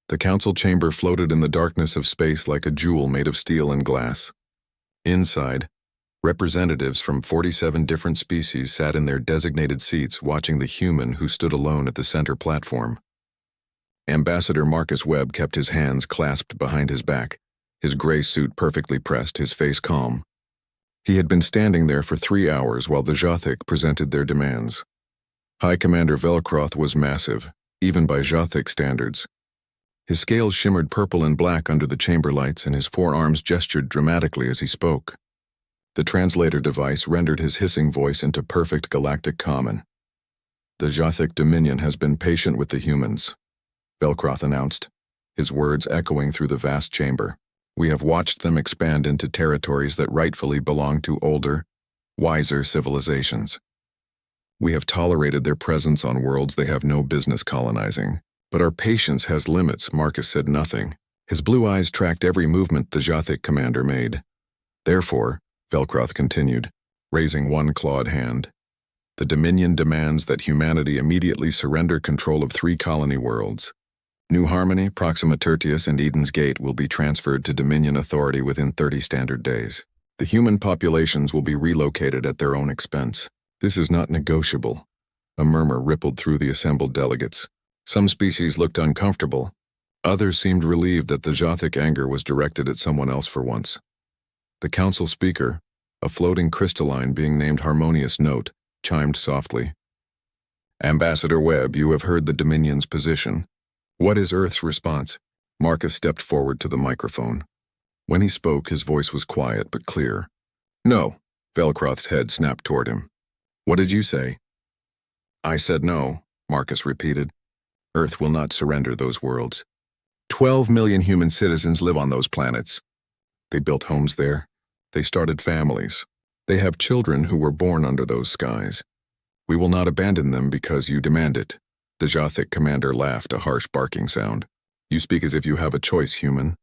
The council chamber floated in the darkness of space like a jewel made of steel and glass. Inside, representatives from 47 different species sat in their designated seats watching the human who stood alone at the center platform. Ambassador Marcus Webb kept his hands clasped behind his back, his gray suit perfectly pressed, his face calm. He had been standing there for 3 hours while the Jothic presented their demands. High Commander Velcroth was massive, even by Jothic standards. His scales shimmered purple and black under the chamber lights, and his forearms gestured dramatically as he spoke. The translator device rendered his hissing voice into perfect galactic common. "The Jothic Dominion has been patient with the humans," Velcroth announced, his words echoing through the vast chamber. "We have watched them expand into territories that rightfully belong to older, wiser civilizations. We have tolerated their presence on worlds they have no business colonizing. But our patience has limits." Marcus said nothing. His blue eyes tracked every movement the Jothic commander made. "Therefore," Velcroth continued, raising one clawed hand, "the Dominion demands that humanity immediately surrender control of 3 colony worlds. New Harmony, Proxima Tertius, and Eden's Gate will be transferred to Dominion authority within 30 standard days. The human populations will be relocated at their own expense. This is not negotiable." A murmur rippled through the assembled delegates. Some species looked uncomfortable. Others seemed relieved that the Jothic anger was directed at someone else for once. The council speaker, a floating crystalline being named Harmonious Note, chimed softly. "Ambassador Webb, you have heard the Dominion's position. What is Earth's response?" Marcus stepped forward to the microphone. When he spoke, his voice was quiet but clear. "No." Velcroth's head snapped toward him. "What did you say?" "I said no," Marcus repeated. "Earth will not surrender those worlds. 12 million human citizens live on those planets. They built homes there. They started families. They have children who were born under those skies. We will not abandon them because you demand it." The Jothic commander laughed, a harsh barking sound. "You speak as if you have a choice, human.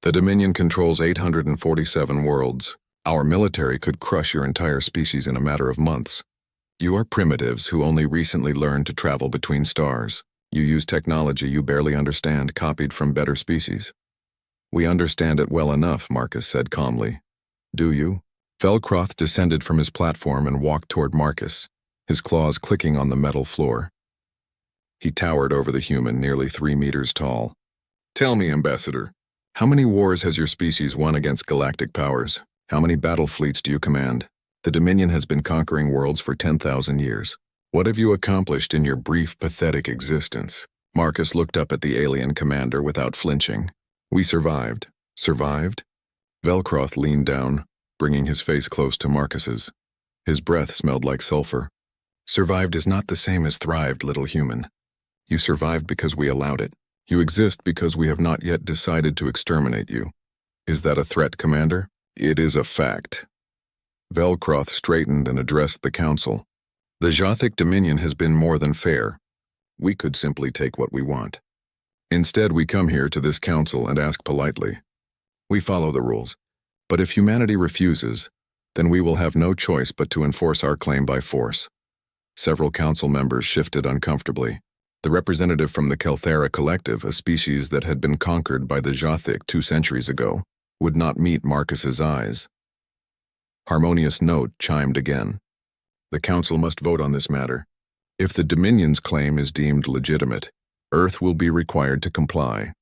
The Dominion controls 847 worlds. Our military could crush your entire species in a matter of months. You are primitives who only recently learned to travel between stars. You use technology you barely understand, copied from better species." "We understand it well enough," Marcus said calmly. "Do you?" Velcroth descended from his platform and walked toward Marcus, his claws clicking on the metal floor. He towered over the human, nearly 3 meters tall. "Tell me, Ambassador, how many wars has your species won against galactic powers? How many battle fleets do you command? The Dominion has been conquering worlds for 10,000 years. What have you accomplished in your brief, pathetic existence?" Marcus looked up at the alien commander without flinching. "We survived." "Survived?" Velcroth leaned down, bringing his face close to Marcus's. His breath smelled like sulfur. "Survived is not the same as thrived, little human. You survived because we allowed it. You exist because we have not yet decided to exterminate you. Is that a threat, Commander?" "It is a fact." Velcroth straightened and addressed the council. "The Jothic Dominion has been more than fair. We could simply take what we want. Instead, we come here to this council and ask politely. We follow the rules. But if humanity refuses, then we will have no choice but to enforce our claim by force." Several council members shifted uncomfortably. The representative from the Kelthera Collective, a species that had been conquered by the Jothic 2 centuries ago, would not meet Marcus's eyes. Harmonious Note chimed again. "The council must vote on this matter. If the Dominion's claim is deemed legitimate, Earth will be required to comply.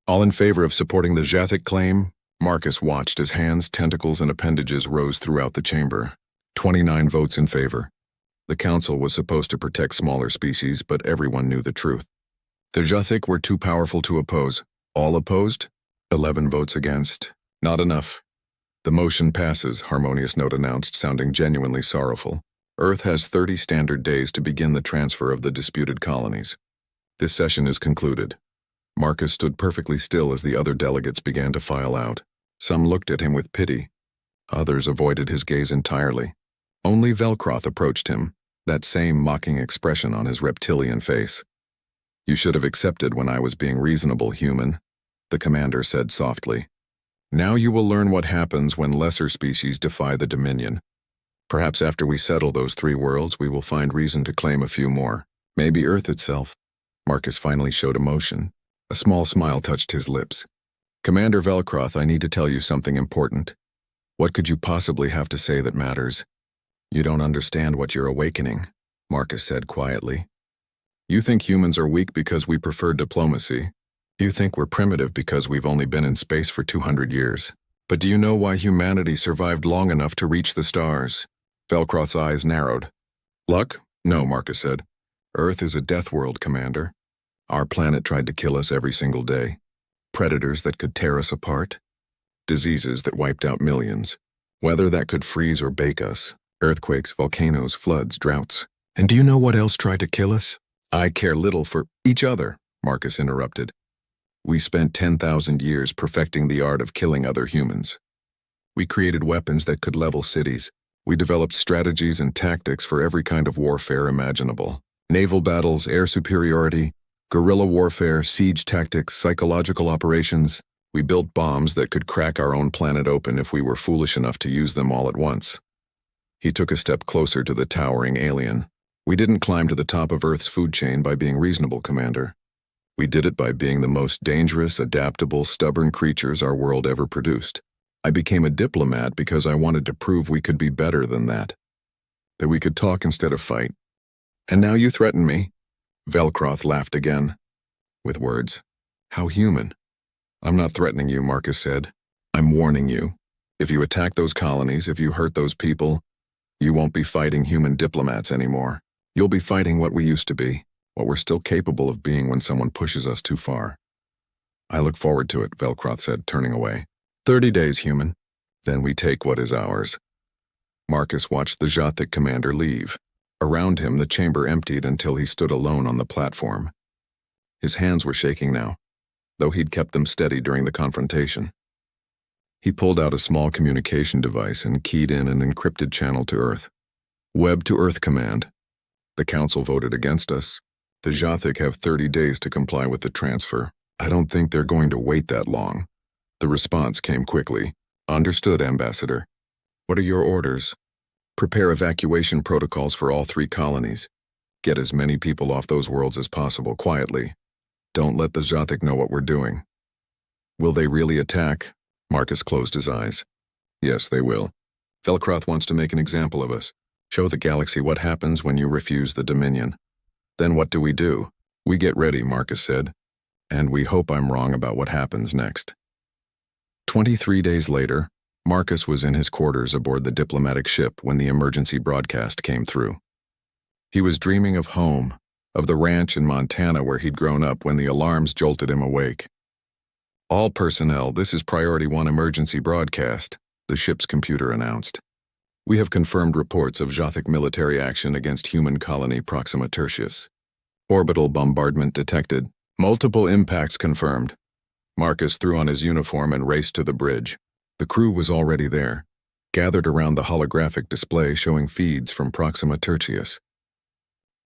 All in favor of supporting the Jothic claim?" Marcus watched as hands, tentacles, and appendages rose throughout the chamber. 29 votes in favor. The council was supposed to protect smaller species, but everyone knew the truth. The Jothic were too powerful to oppose. All opposed? 11 votes against. Not enough. "The motion passes," Harmonious Note announced, sounding genuinely sorrowful. "Earth has 30 standard days to begin the transfer of the disputed colonies. This session is concluded." Marcus stood perfectly still as the other delegates began to file out. Some looked at him with pity. Others avoided his gaze entirely. Only Velcroth approached him, that same mocking expression on his reptilian face. "You should have accepted when I was being reasonable, human," the commander said softly. "Now you will learn what happens when lesser species defy the Dominion. Perhaps after we settle those 3 worlds, we will find reason to claim a few more. Maybe Earth itself." Marcus finally showed emotion. A small smile touched his lips. Commander Velcroth, I need to tell you something important. What could you possibly have to say that matters? You don't understand what you're awakening, Marcus said quietly. You think humans are weak because we prefer diplomacy. You think we're primitive because we've only been in space for 200 years. But do you know why humanity survived long enough to reach the stars? Velcroth's eyes narrowed. Luck? No, Marcus said. Earth is a death world, Commander. Our planet tried to kill us every single day. Predators that could tear us apart. Diseases that wiped out millions. Weather that could freeze or bake us. Earthquakes, volcanoes, floods, droughts. And do you know what else tried to kill us? I care little for each other, Marcus interrupted. We spent 10,000 years perfecting the art of killing other humans. We created weapons that could level cities. We developed strategies and tactics for every kind of warfare imaginable. Naval battles, air superiority, guerrilla warfare, siege tactics, psychological operations. We built bombs that could crack our own planet open if we were foolish enough to use them all at once. He took a step closer to the towering alien. We didn't climb to the top of Earth's food chain by being reasonable, Commander. We did it by being the most dangerous, adaptable, stubborn creatures our world ever produced. I became a diplomat because I wanted to prove we could be better than that. That we could talk instead of fight. And now you threaten me? Velcroth laughed again. With words. How human. I'm not threatening you, Marcus said. I'm warning you. If you attack those colonies, if you hurt those people, you won't be fighting human diplomats anymore. You'll be fighting what we used to be, what we're still capable of being when someone pushes us too far. I look forward to it, Velcroth said, turning away. 30 days, human. Then we take what is ours. Marcus watched the Jothic commander leave. Around him, the chamber emptied until he stood alone on the platform. His hands were shaking now, though he'd kept them steady during the confrontation. He pulled out a small communication device and keyed in an encrypted channel to Earth. Web to Earth command. The Council voted against us. The Jothic have 30 days to comply with the transfer. I don't think they're going to wait that long. The response came quickly. Understood, Ambassador. What are your orders? Prepare evacuation protocols for all 3 colonies. Get as many people off those worlds as possible, quietly. Don't let the Jothic know what we're doing. Will they really attack? Marcus closed his eyes. Yes, they will. Velcroth wants to make an example of us. Show the galaxy what happens when you refuse the Dominion. Then what do? We get ready, Marcus said. And we hope I'm wrong about what happens next. 23 days later, Marcus was in his quarters aboard the diplomatic ship when the emergency broadcast came through. He was dreaming of home, of the ranch in Montana where he'd grown up when the alarms jolted him awake. All personnel, this is Priority 1 emergency broadcast, the ship's computer announced. We have confirmed reports of Jothic military action against human colony Proxima Tertius. Orbital bombardment detected. Multiple impacts confirmed. Marcus threw on his uniform and raced to the bridge. The crew was already there, gathered around the holographic display showing feeds from Proxima Tertius.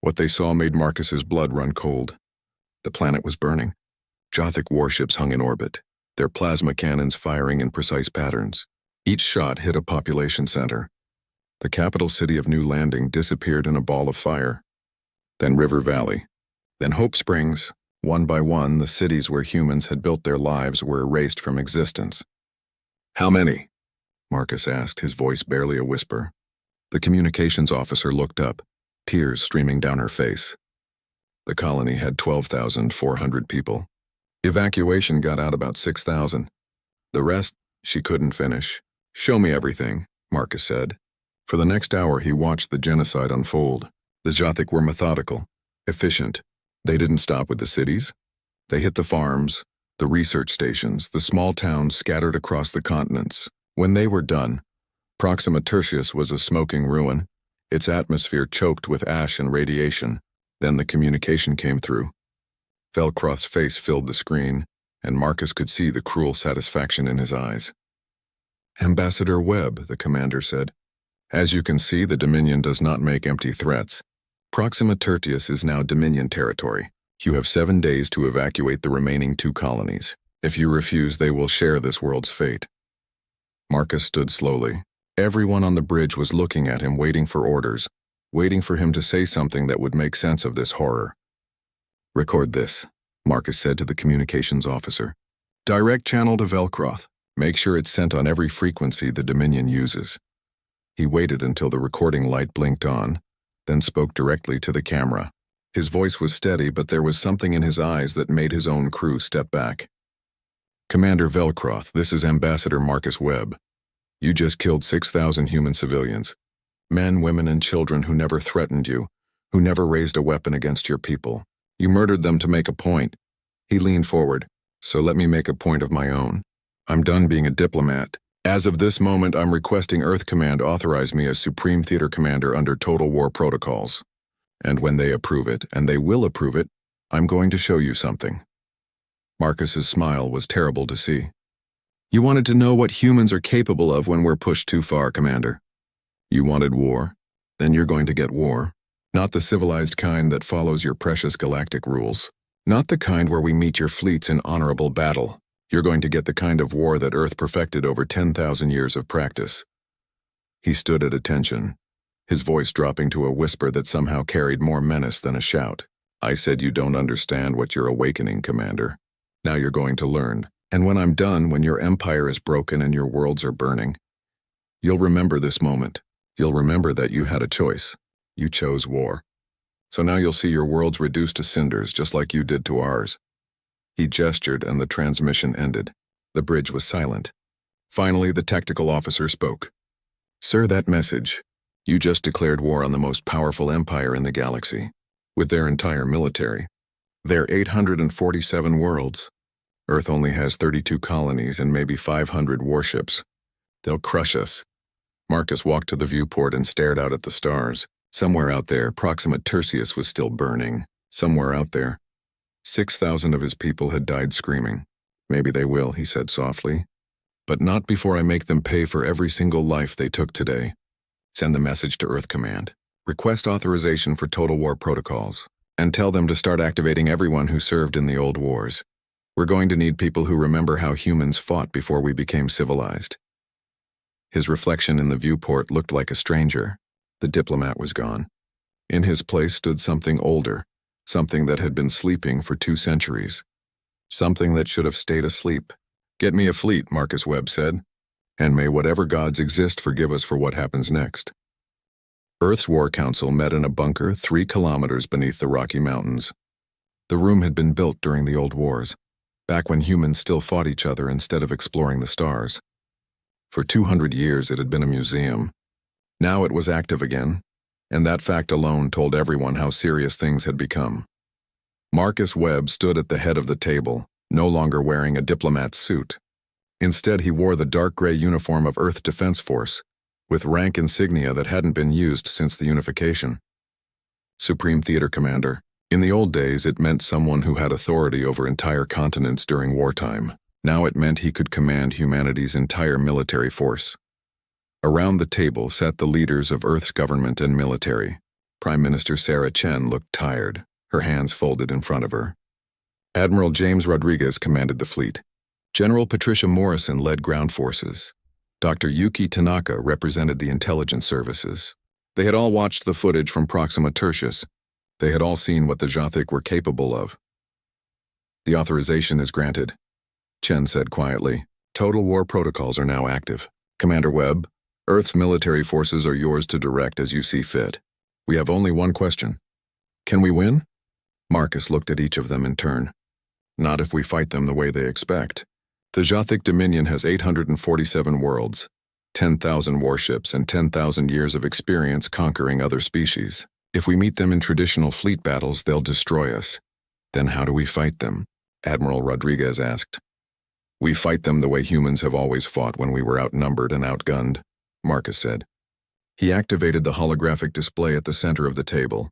What they saw made Marcus's blood run cold. The planet was burning. Jothic warships hung in orbit, their plasma cannons firing in precise patterns. Each shot hit a population center. The capital city of New Landing disappeared in a ball of fire. Then River Valley. Then Hope Springs. One by one, the cities where humans had built their lives were erased from existence. How many? Marcus asked, his voice barely a whisper. The communications officer looked up, tears streaming down her face. The colony had 12,400 people. Evacuation got out about 6,000. The rest, she couldn't finish. Show me everything, Marcus said. For the next hour, he watched the genocide unfold. The Jothic were methodical, efficient. They didn't stop with the cities. They hit the farms, the research stations, the small towns scattered across the continents. When they were done, Proxima Tertius was a smoking ruin, its atmosphere choked with ash and radiation. Then the communication came through. Velcroth's face filled the screen, and Marcus could see the cruel satisfaction in his eyes. Ambassador Webb, the commander said. As you can see, the Dominion does not make empty threats. Proxima Tertius is now Dominion territory. You have 7 days to evacuate the remaining 2 colonies. If you refuse, they will share this world's fate. Marcus stood slowly. Everyone on the bridge was looking at him, waiting for orders, waiting for him to say something that would make sense of this horror. Record this, Marcus said to the communications officer. Direct channel to Velcroth. Make sure it's sent on every frequency the Dominion uses. He waited until the recording light blinked on, then spoke directly to the camera. His voice was steady, but there was something in his eyes that made his own crew step back. Commander Velcroth, this is Ambassador Marcus Webb. You just killed 6,000 human civilians. Men, women, and children who never threatened you, who never raised a weapon against your people. You murdered them to make a point. He leaned forward. So let me make a point of my own. I'm done being a diplomat. As of this moment, I'm requesting Earth Command authorize me as Supreme Theater Commander under Total War Protocols. And when they approve it, and they will approve it, I'm going to show you something. Marcus's smile was terrible to see. You wanted to know what humans are capable of when we're pushed too far, Commander. You wanted war? Then you're going to get war. Not the civilized kind that follows your precious galactic rules. Not the kind where we meet your fleets in honorable battle. You're going to get the kind of war that Earth perfected over 10,000 years of practice. He stood at attention, his voice dropping to a whisper that somehow carried more menace than a shout. I said you don't understand what you're awakening, Commander. Now you're going to learn. And when I'm done, when your empire is broken and your worlds are burning, you'll remember this moment. You'll remember that you had a choice. You chose war. So now you'll see your worlds reduced to cinders, just like you did to ours. He gestured and the transmission ended. The bridge was silent. Finally, the tactical officer spoke. Sir, that message. You just declared war on the most powerful empire in the galaxy, with their entire military. Their 847 worlds. Earth only has 32 colonies and maybe 500 warships. They'll crush us. Marcus walked to the viewport and stared out at the stars. Somewhere out there, Proxima Tertius was still burning. Somewhere out there. 6,000 of his people had died screaming. Maybe they will, he said softly. But not before I make them pay for every single life they took today. Send the message to Earth Command. Request authorization for Total War Protocols. And tell them to start activating everyone who served in the old wars. We're going to need people who remember how humans fought before we became civilized. His reflection in the viewport looked like a stranger. The diplomat was gone. In his place stood something older, something that had been sleeping for 2 centuries. Something that should have stayed asleep. Get me a fleet, Marcus Webb said, and may whatever gods exist forgive us for what happens next. Earth's War Council met in a bunker 3 kilometers beneath the Rocky Mountains. The room had been built during the old wars, back when humans still fought each other instead of exploring the stars. For 200 years it had been a museum. Now it was active again, and that fact alone told everyone how serious things had become. Marcus Webb stood at the head of the table, no longer wearing a diplomat's suit. Instead, he wore the dark gray uniform of Earth Defense Force, with rank insignia that hadn't been used since the unification. Supreme Theater Commander. In the old days, it meant someone who had authority over entire continents during wartime. Now it meant he could command humanity's entire military force. Around the table sat the leaders of Earth's government and military. Prime Minister Sarah Chen looked tired, her hands folded in front of her. Admiral James Rodriguez commanded the fleet. General Patricia Morrison led ground forces. Dr. Yuki Tanaka represented the intelligence services. They had all watched the footage from Proxima Tertius. They had all seen what the Jothic were capable of. The authorization is granted, Chen said quietly. Total War Protocols are now active. Commander Webb, Earth's military forces are yours to direct as you see fit. We have only one question. Can we win? Marcus looked at each of them in turn. Not if we fight them the way they expect. The Jothic Dominion has 847 worlds, 10,000 warships, and 10,000 years of experience conquering other species. If we meet them in traditional fleet battles, they'll destroy us. Then how do we fight them? Admiral Rodriguez asked. We fight them the way humans have always fought when we were outnumbered and outgunned, Marcus said. He activated the holographic display at the center of the table.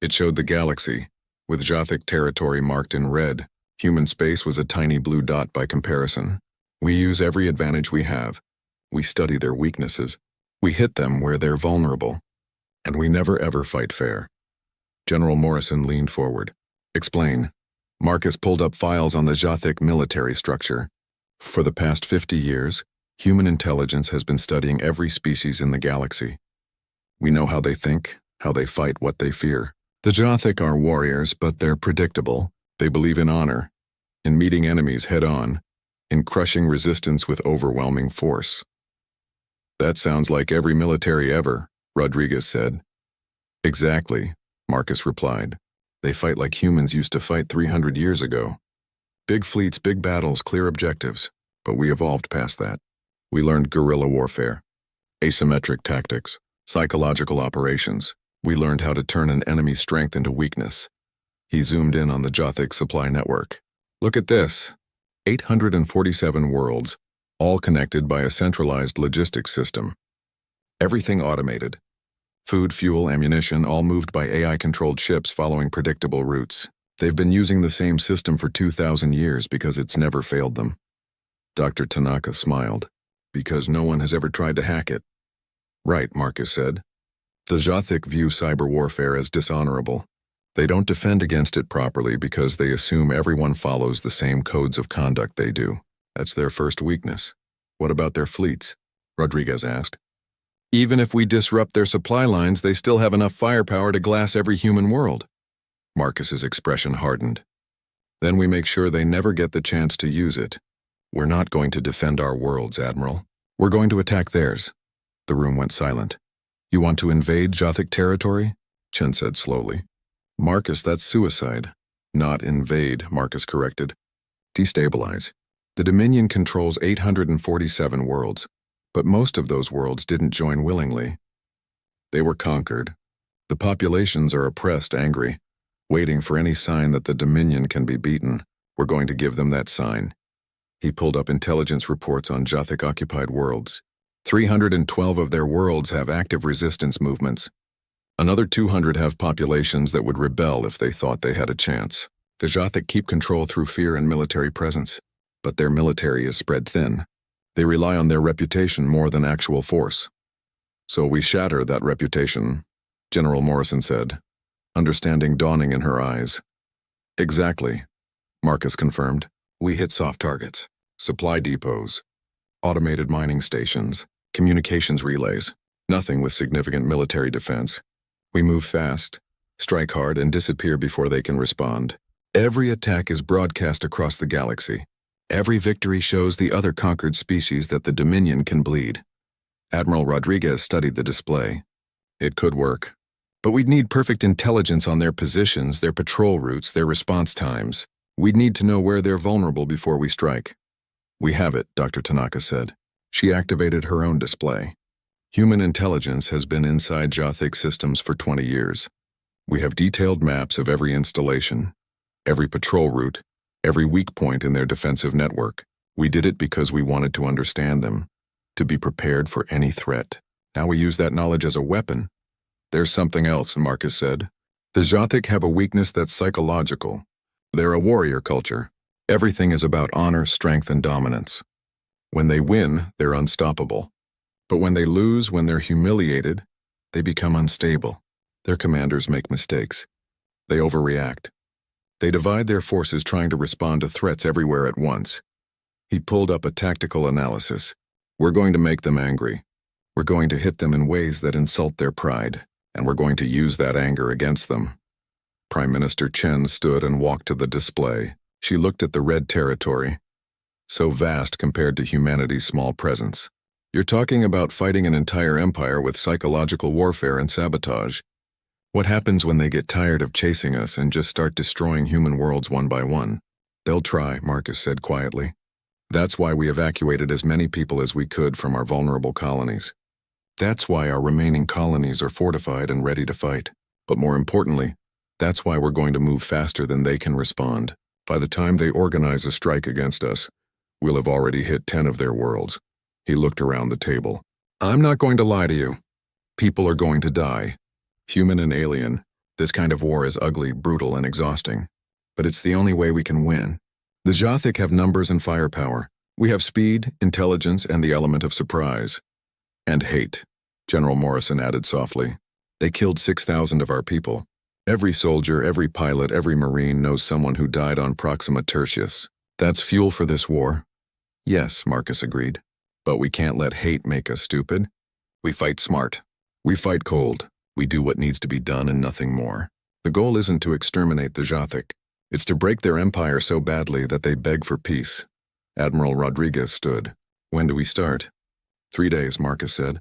It showed the galaxy, with Jothic territory marked in red. Human space was a tiny blue dot by comparison. We use every advantage we have. We study their weaknesses. We hit them where they're vulnerable. And we never ever fight fair. General Morrison leaned forward. Explain. Marcus pulled up files on the Jothic military structure. For the past 50 years, human intelligence has been studying every species in the galaxy. We know how they think, how they fight, what they fear. The Jothic are warriors, but they're predictable. They believe in honor, in meeting enemies head-on, in crushing resistance with overwhelming force. That sounds like every military ever, Rodriguez said. Exactly, Marcus replied. They fight like humans used to fight 300 years ago. Big fleets, big battles, clear objectives. But we evolved past that. We learned guerrilla warfare, asymmetric tactics, psychological operations. We learned how to turn an enemy's strength into weakness. He zoomed in on the Jothic supply network. Look at this. 847 worlds, all connected by a centralized logistics system. Everything automated. Food, fuel, ammunition, all moved by AI-controlled ships following predictable routes. They've been using the same system for 2,000 years because it's never failed them. Dr. Tanaka smiled. Because no one has ever tried to hack it. Right, Marcus said. The Jothic view cyber warfare as dishonorable. They don't defend against it properly because they assume everyone follows the same codes of conduct they do. That's their first weakness. What about their fleets? Rodriguez asked. Even if we disrupt their supply lines, they still have enough firepower to glass every human world. Marcus's expression hardened. Then we make sure they never get the chance to use it. We're not going to defend our worlds, Admiral. We're going to attack theirs. The room went silent. You want to invade Jothic territory? Chen said slowly. Marcus, that's suicide. Not invade, Marcus corrected. Destabilize. The Dominion controls 847 worlds, but most of those worlds didn't join willingly. They were conquered. The populations are oppressed, angry, waiting for any sign that the Dominion can be beaten. We're going to give them that sign. He pulled up intelligence reports on Jothic-occupied worlds. 312 of their worlds have active resistance movements. Another 200 have populations that would rebel if they thought they had a chance. The Jothic keep control through fear and military presence, but their military is spread thin. They rely on their reputation more than actual force. So we shatter that reputation, General Morrison said, understanding dawning in her eyes. Exactly, Marcus confirmed. We hit soft targets, supply depots, automated mining stations, communications relays, nothing with significant military defense. We move fast, strike hard, and disappear before they can respond. Every attack is broadcast across the galaxy. Every victory shows the other conquered species that the Dominion can bleed. Admiral Rodriguez studied the display. It could work, but we'd need perfect intelligence on their positions, their patrol routes, their response times. We'd need to know where they're vulnerable before we strike. We have it, Dr. Tanaka said. She activated her own display. Human intelligence has been inside Jothic systems for 20 years. We have detailed maps of every installation, every patrol route, every weak point in their defensive network. We did it because we wanted to understand them, to be prepared for any threat. Now we use that knowledge as a weapon. There's something else, Marcus said. The Jothic have a weakness that's psychological. They're a warrior culture. Everything is about honor, strength, and dominance. When they win, they're unstoppable. But when they lose, when they're humiliated, they become unstable. Their commanders make mistakes. They overreact. They divide their forces trying to respond to threats everywhere at once. He pulled up a tactical analysis. We're going to make them angry. We're going to hit them in ways that insult their pride, and we're going to use that anger against them. Prime Minister Chen stood and walked to the display. She looked at the red territory, so vast compared to humanity's small presence. You're talking about fighting an entire empire with psychological warfare and sabotage. What happens when they get tired of chasing us and just start destroying human worlds one by one? They'll try, Marcus said quietly. That's why we evacuated as many people as we could from our vulnerable colonies. That's why our remaining colonies are fortified and ready to fight. But more importantly, that's why we're going to move faster than they can respond. By the time they organize a strike against us, we'll have already hit 10 of their worlds. He looked around the table. I'm not going to lie to you. People are going to die. Human and alien. This kind of war is ugly, brutal, and exhausting. But it's the only way we can win. The Jothic have numbers and firepower. We have speed, intelligence, and the element of surprise. And hate, General Morrison added softly. They killed 6,000 of our people. Every soldier, every pilot, every Marine knows someone who died on Proxima Tertius. That's fuel for this war. Yes, Marcus agreed. But we can't let hate make us stupid. We fight smart. We fight cold. We do what needs to be done and nothing more. The goal isn't to exterminate the Jothic. It's to break their empire so badly that they beg for peace. Admiral Rodriguez stood. When do we start? 3 days, Marcus said.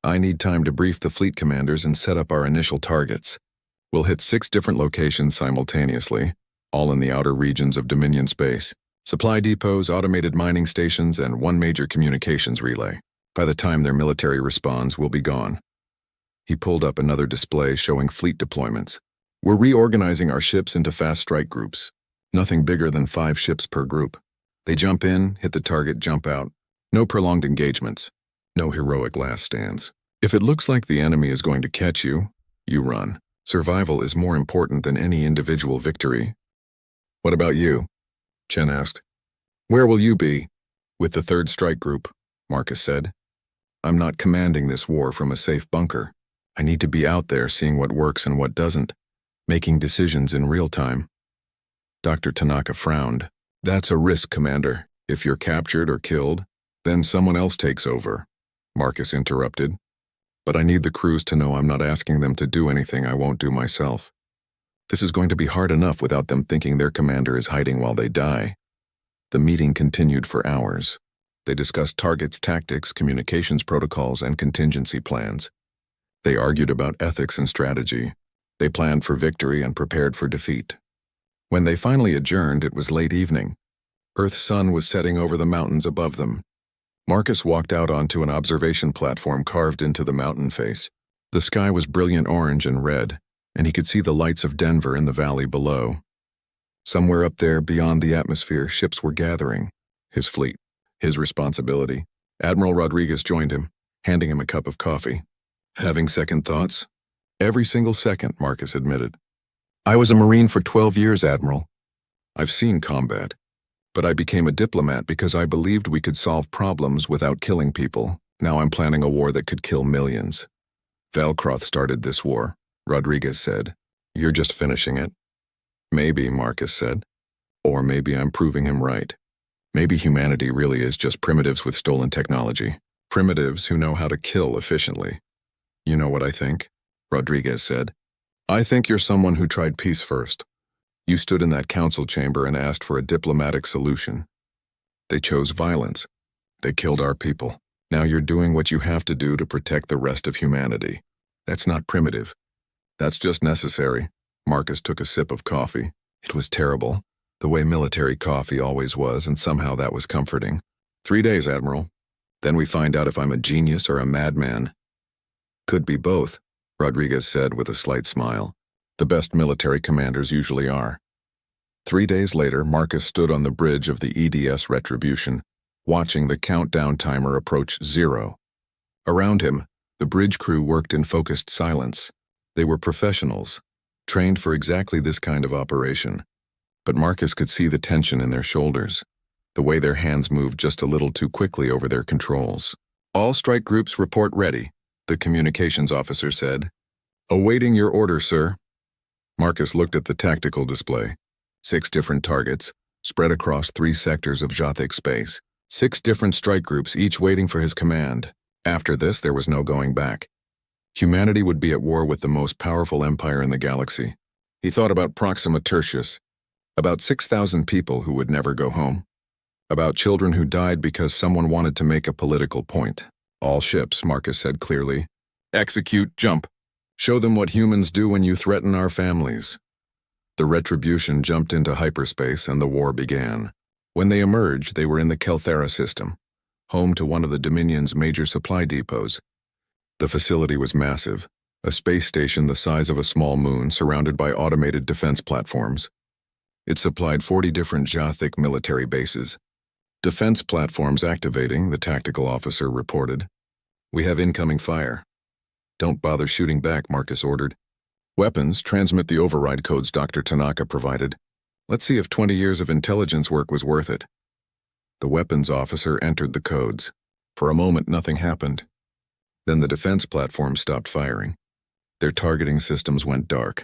I need time to brief the fleet commanders and set up our initial targets. We'll hit 6 different locations simultaneously, all in the outer regions of Dominion space. Supply depots, automated mining stations, and 1 major communications relay. By the time their military responds, we'll be gone. He pulled up another display showing fleet deployments. We're reorganizing our ships into fast strike groups. Nothing bigger than 5 ships per group. They jump in, hit the target, jump out. No prolonged engagements. No heroic last stands. If it looks like the enemy is going to catch you, you run. Survival is more important than any individual victory. What about you? Chen asked. Where will you be? With the 3rd strike group, Marcus said. I'm not commanding this war from a safe bunker. I need to be out there seeing what works and what doesn't, making decisions in real time. Dr. Tanaka frowned. That's a risk, Commander. If you're captured or killed, then someone else takes over, Marcus interrupted. But I need the crews to know I'm not asking them to do anything I won't do myself. This is going to be hard enough without them thinking their commander is hiding while they die. The meeting continued for hours. They discussed targets, tactics, communications protocols, and contingency plans. They argued about ethics and strategy. They planned for victory and prepared for defeat. When they finally adjourned, it was late evening. Earth's sun was setting over the mountains above them. Marcus walked out onto an observation platform carved into the mountain face. The sky was brilliant orange and red, and he could see the lights of Denver in the valley below. Somewhere up there, beyond the atmosphere, ships were gathering. His fleet, his responsibility. Admiral Rodriguez joined him, handing him a cup of coffee. Having second thoughts? Every single second, Marcus admitted. I was a Marine for 12 years, Admiral. I've seen combat. But I became a diplomat because I believed we could solve problems without killing people. Now I'm planning a war that could kill millions. Valcroth started this war, Rodriguez said. You're just finishing it. Maybe, Marcus said. Or maybe I'm proving him right. Maybe humanity really is just primitives with stolen technology. Primitives who know how to kill efficiently. You know what I think? Rodriguez said. I think you're someone who tried peace first. You stood in that council chamber and asked for a diplomatic solution. They chose violence. They killed our people. Now you're doing what you have to do to protect the rest of humanity. That's not primitive. That's just necessary. Marcus took a sip of coffee. It was terrible, the way military coffee always was, and somehow that was comforting. 3 days, Admiral. Then we find out if I'm a genius or a madman. Could be both, Rodriguez said with a slight smile. The best military commanders usually are. 3 days later, Marcus stood on the bridge of the EDS Retribution, watching the countdown timer approach 0. Around him, the bridge crew worked in focused silence. They were professionals, trained for exactly this kind of operation. But Marcus could see the tension in their shoulders, the way their hands moved just a little too quickly over their controls. All strike groups report ready, the communications officer said. Awaiting your order, sir. Marcus looked at the tactical display. 6 different targets, spread across 3 sectors of Jothic space. 6 different strike groups, each waiting for his command. After this, there was no going back. Humanity would be at war with the most powerful empire in the galaxy. He thought about Proxima Tertius, about 6,000 people who would never go home, about children who died because someone wanted to make a political point. All ships, Marcus said clearly. Execute, jump. Show them what humans do when you threaten our families. The Retribution jumped into hyperspace and the war began. When they emerged, they were in the Kelthera system, home to one of the Dominion's major supply depots. The facility was massive, a space station the size of a small moon surrounded by automated defense platforms. It supplied 40 different Jothic military bases. Defense platforms activating, the tactical officer reported. We have incoming fire. Don't bother shooting back, Marcus ordered. Weapons, transmit the override codes Dr. Tanaka provided. Let's see if 20 years of intelligence work was worth it. The weapons officer entered the codes. For a moment, nothing happened. Then the defense platform stopped firing. Their targeting systems went dark.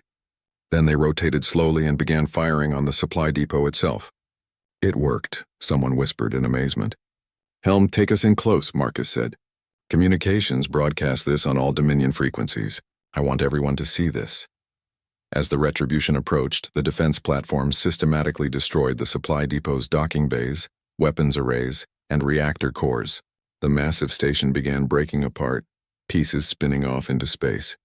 Then they rotated slowly and began firing on the supply depot itself. It worked, someone whispered in amazement. Helm, take us in close, Marcus said. Communications broadcast this on all Dominion frequencies. I want everyone to see this. As the retribution approached, the defense platforms systematically destroyed the supply depot's docking bays, weapons arrays, and reactor cores. The massive station began breaking apart, pieces spinning off into space.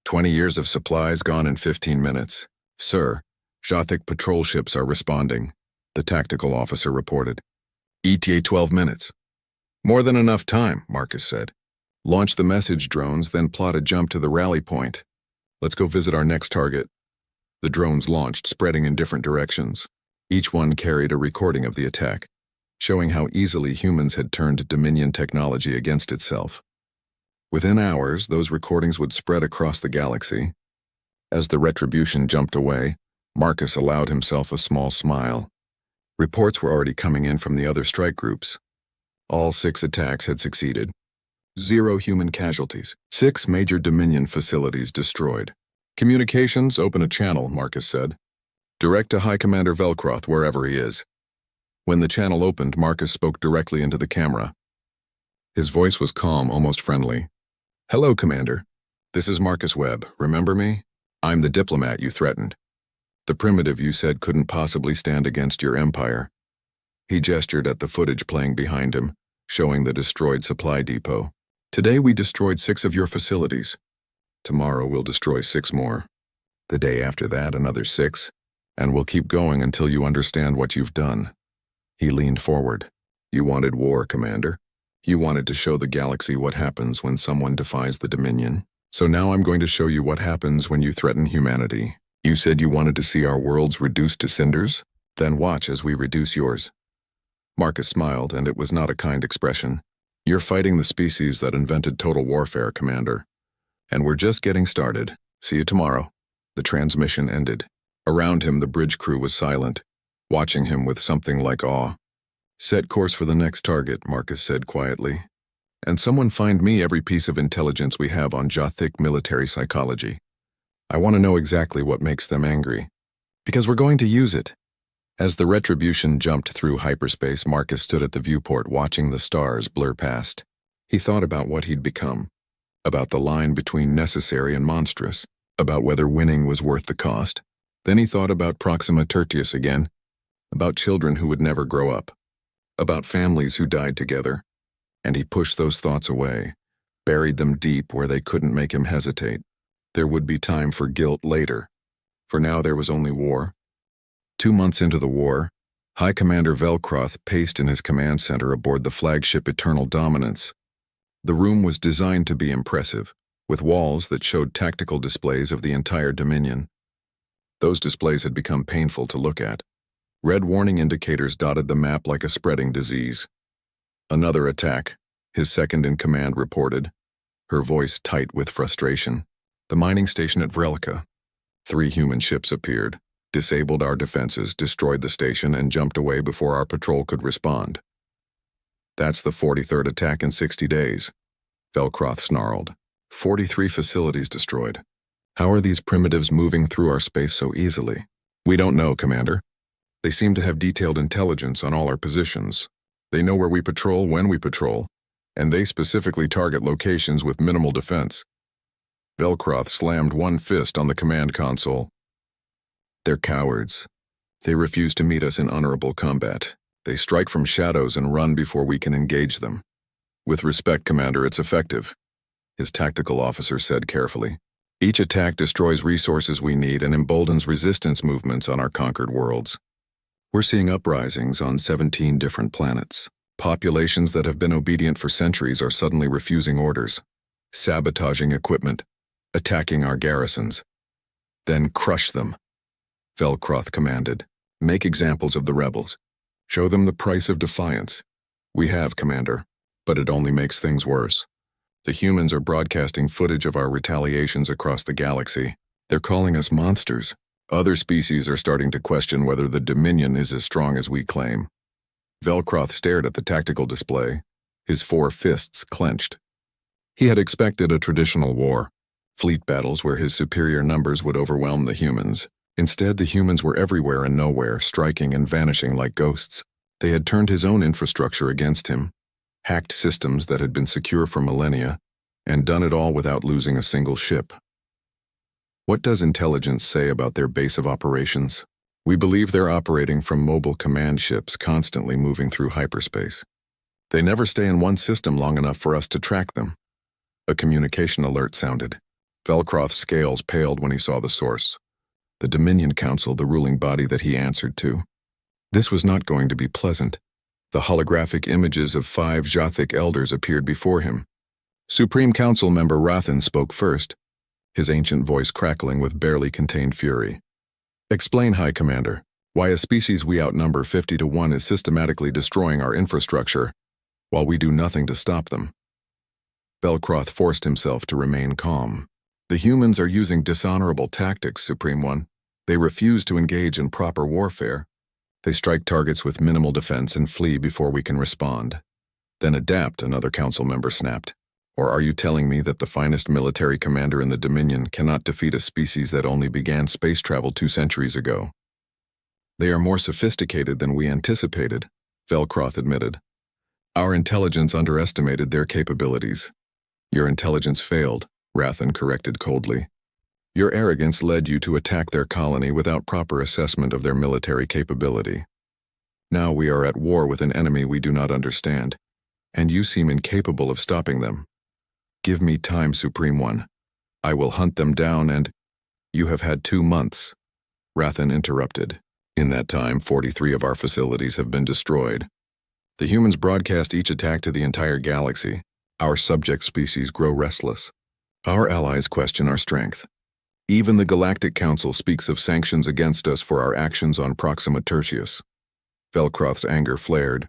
20 years of supplies gone in 15 minutes. Sir, Jathic patrol ships are responding, the tactical officer reported. ETA 12 minutes. More than enough time, Marcus said. Launch the message drones, then plot a jump to the rally point. Let's go visit our next target. The drones launched, spreading in different directions. Each one carried a recording of the attack, showing how easily humans had turned Dominion technology against itself. Within hours, those recordings would spread across the galaxy. As the retribution jumped away, Marcus allowed himself a small smile. Reports were already coming in from the other strike groups. All 6 attacks had succeeded. 0 human casualties. 6 major Dominion facilities destroyed. Communications, open a channel, Marcus said. Direct to High Commander Velcroth, wherever he is. When the channel opened, Marcus spoke directly into the camera. His voice was calm, almost friendly. Hello, Commander. This is Marcus Webb. Remember me? I'm the diplomat you threatened. The primitive you said couldn't possibly stand against your empire. He gestured at the footage playing behind him, showing the destroyed supply depot. Today we destroyed 6 of your facilities. Tomorrow we'll destroy 6 more. The day after that, another 6. And we'll keep going until you understand what you've done. He leaned forward. You wanted war, Commander. You wanted to show the galaxy what happens when someone defies the Dominion. So now I'm going to show you what happens when you threaten humanity. You said you wanted to see our worlds reduced to cinders? Then watch as we reduce yours. Marcus smiled, and it was not a kind expression. You're fighting the species that invented total warfare, Commander. And we're just getting started. See you tomorrow. The transmission ended. Around him, the bridge crew was silent, watching him with something like awe. Set course for the next target, Marcus said quietly. And someone find me every piece of intelligence we have on Jathic military psychology. I want to know exactly what makes them angry. Because we're going to use it. As the retribution jumped through hyperspace, Marcus stood at the viewport watching the stars blur past. He thought about what he'd become, about the line between necessary and monstrous, about whether winning was worth the cost. Then he thought about Proxima Tertius again, about children who would never grow up, about families who died together. And he pushed those thoughts away, buried them deep where they couldn't make him hesitate. There would be time for guilt later. For now there was only war. 2 months into the war, High Commander Velcroth paced in his command center aboard the flagship Eternal Dominance. The room was designed to be impressive, with walls that showed tactical displays of the entire Dominion. Those displays had become painful to look at. Red warning indicators dotted the map like a spreading disease. Another attack, his second-in-command reported, her voice tight with frustration. The mining station at Vrelka. 3 human ships appeared, disabled our defenses, destroyed the station, and jumped away before our patrol could respond. That's the 43rd attack in 60 days, Velcroth snarled. 43 facilities destroyed. How are these primitives moving through our space so easily? We don't know, Commander. They seem to have detailed intelligence on all our positions. They know where we patrol, when we patrol, and they specifically target locations with minimal defense. Velcroth slammed one fist on the command console. They're cowards. They refuse to meet us in honorable combat. They strike from shadows and run before we can engage them. With respect, Commander, it's effective, his tactical officer said carefully. Each attack destroys resources we need and emboldens resistance movements on our conquered worlds. We're seeing uprisings on 17 different planets. Populations that have been obedient for centuries are suddenly refusing orders, sabotaging equipment, attacking our garrisons. Then crush them, Velcroth commanded. Make examples of the rebels. Show them the price of defiance. We have, Commander, but it only makes things worse. The humans are broadcasting footage of our retaliations across the galaxy. They're calling us monsters. Other species are starting to question whether the Dominion is as strong as we claim. Velcroth stared at the tactical display, his 4 fists clenched. He had expected a traditional war, fleet battles where his superior numbers would overwhelm the humans. Instead, the humans were everywhere and nowhere, striking and vanishing like ghosts. They had turned his own infrastructure against him, hacked systems that had been secure for millennia, and done it all without losing a single ship. What does intelligence say about their base of operations? We believe they're operating from mobile command ships constantly moving through hyperspace. They never stay in one system long enough for us to track them. A communication alert sounded. Velcroth's scales paled when he saw the source. The Dominion Council, the ruling body that he answered to. This was not going to be pleasant. The holographic images of 5 Jothic elders appeared before him. Supreme Council member Rathan spoke first, his ancient voice crackling with barely contained fury. Explain, High Commander, why a species we outnumber 50 to 1 is systematically destroying our infrastructure, while we do nothing to stop them. Velcroth forced himself to remain calm. The humans are using dishonorable tactics, Supreme One. They refuse to engage in proper warfare. They strike targets with minimal defense and flee before we can respond. Then adapt, another council member snapped. Or are you telling me that the finest military commander in the Dominion cannot defeat a species that only began space travel 2 centuries ago? They are more sophisticated than we anticipated, Velcroth admitted. Our intelligence underestimated their capabilities. Your intelligence failed, Rathan corrected coldly. Your arrogance led you to attack their colony without proper assessment of their military capability. Now we are at war with an enemy we do not understand, and you seem incapable of stopping them. Give me time, Supreme One. I will hunt them down and— You have had 2 months, Rathan interrupted. In that time, 43 of our facilities have been destroyed. The humans broadcast each attack to the entire galaxy. Our subject species grow restless. Our allies question our strength. Even the Galactic Council speaks of sanctions against us for our actions on Proxima Tertius. Velcroth's anger flared.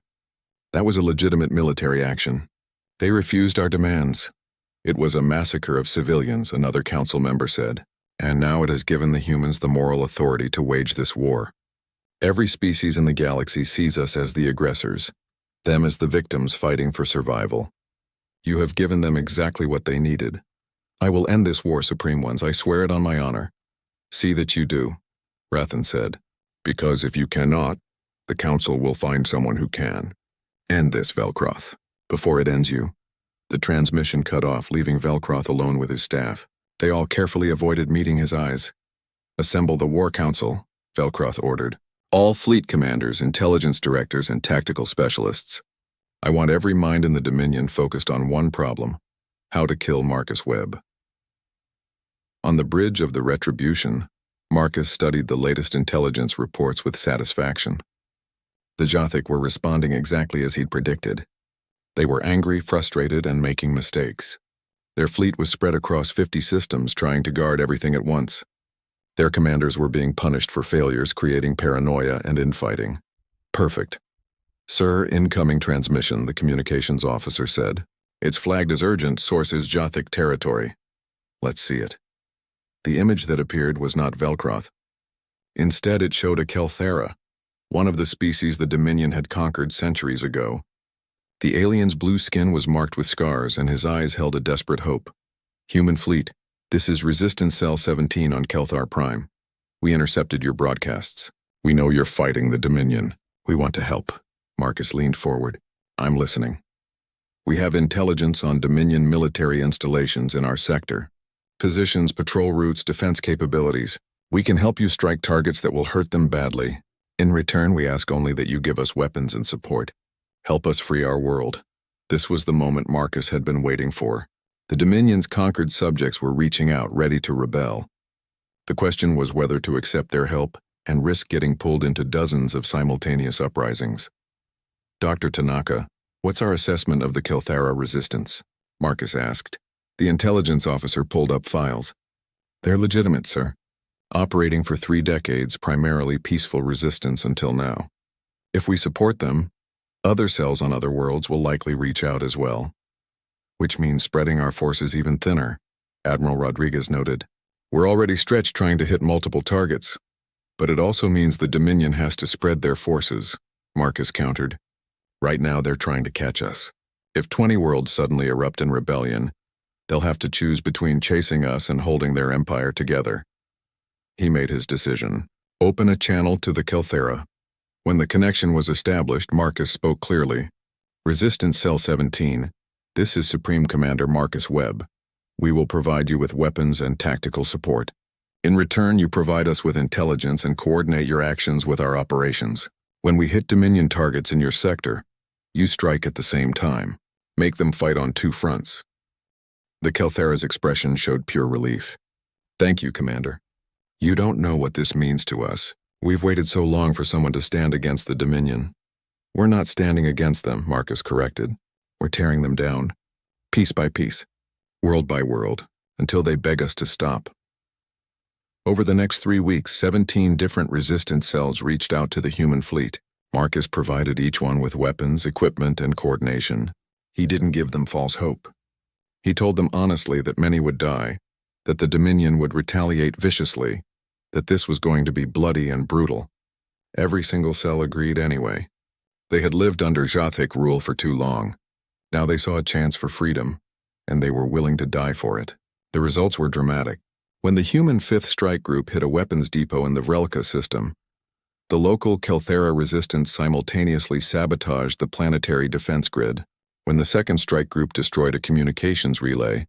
That was a legitimate military action. They refused our demands. It was a massacre of civilians, another council member said, and now it has given the humans the moral authority to wage this war. Every species in the galaxy sees us as the aggressors, them as the victims fighting for survival. You have given them exactly what they needed. I will end this war, Supreme Ones, I swear it on my honor. See that you do, Rathan said, because if you cannot, the Council will find someone who can. End this, Velcroth, before it ends you. The transmission cut off, leaving Velcroth alone with his staff. They all carefully avoided meeting his eyes. Assemble the War Council, Velcroth ordered. All fleet commanders, intelligence directors, and tactical specialists. I want every mind in the Dominion focused on one problem: how to kill Marcus Webb. On the bridge of the Retribution, Marcus studied the latest intelligence reports with satisfaction. The Jothic were responding exactly as he'd predicted. They were angry, frustrated, and making mistakes. Their fleet was spread across 50 systems, trying to guard everything at once. Their commanders were being punished for failures, creating paranoia and infighting. Perfect. Sir, incoming transmission, the communications officer said. It's flagged as urgent, source is Jothic territory. Let's see it. The image that appeared was not Velcroth. Instead, it showed a Kelthera, one of the species the Dominion had conquered centuries ago. The alien's blue skin was marked with scars, and his eyes held a desperate hope. Human fleet, this is Resistance Cell 17 on Kelthar Prime. We intercepted your broadcasts. We know you're fighting the Dominion. We want to help. Marcus leaned forward. I'm listening. We have intelligence on Dominion military installations in our sector. Positions, patrol routes, defense capabilities. We can help you strike targets that will hurt them badly. In return, we ask only that you give us weapons and support. Help us free our world. This was the moment Marcus had been waiting for. The Dominion's conquered subjects were reaching out, ready to rebel. The question was whether to accept their help and risk getting pulled into dozens of simultaneous uprisings. Dr. Tanaka, what's our assessment of the Kelthara resistance? Marcus asked. The intelligence officer pulled up files. They're legitimate, sir. Operating for 3 decades, primarily peaceful resistance until now. If we support them, other cells on other worlds will likely reach out as well. Which means spreading our forces even thinner, Admiral Rodriguez noted. We're already stretched trying to hit multiple targets. But it also means the Dominion has to spread their forces, Marcus countered. Right now they're trying to catch us. If 20 worlds suddenly erupt in rebellion, they'll have to choose between chasing us and holding their empire together. He made his decision. Open a channel to the Kelthera. When the connection was established, Marcus spoke clearly. Resistance Cell 17, this is Supreme Commander Marcus Webb. We will provide you with weapons and tactical support. In return, you provide us with intelligence and coordinate your actions with our operations. When we hit Dominion targets in your sector, you strike at the same time. Make them fight on two fronts. The Kelthera's expression showed pure relief. Thank you, Commander. You don't know what this means to us. We've waited so long for someone to stand against the Dominion. We're not standing against them, Marcus corrected. We're tearing them down, piece by piece, world by world, until they beg us to stop. Over the next 3 weeks, 17 different resistance cells reached out to the human fleet. Marcus provided each one with weapons, equipment, and coordination. He didn't give them false hope. He told them honestly that many would die, that the Dominion would retaliate viciously, that this was going to be bloody and brutal. Every single cell agreed anyway. They had lived under Jathic rule for too long. Now they saw a chance for freedom, and they were willing to die for it. The results were dramatic. When the human 5th Strike Group hit a weapons depot in the Vrelka system, the local Kelthera resistance simultaneously sabotaged the planetary defense grid. When the 2nd Strike Group destroyed a communications relay,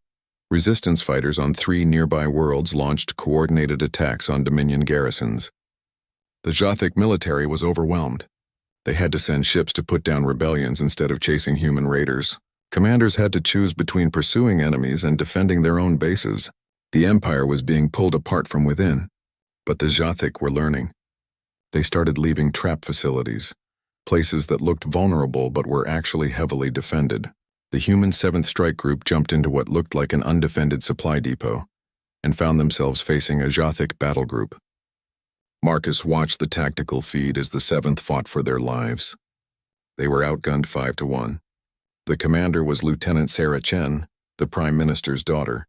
resistance fighters on 3 nearby worlds launched coordinated attacks on Dominion garrisons. The Jathic military was overwhelmed. They had to send ships to put down rebellions instead of chasing human raiders. Commanders had to choose between pursuing enemies and defending their own bases. The Empire was being pulled apart from within, but the Jathic were learning. They started leaving trap facilities, places that looked vulnerable but were actually heavily defended. The human 7th Strike Group jumped into what looked like an undefended supply depot and found themselves facing a Jathic battle group. Marcus watched the tactical feed as the 7th fought for their lives. They were outgunned 5-1. The commander was Lieutenant Sarah Chen, the Prime Minister's daughter.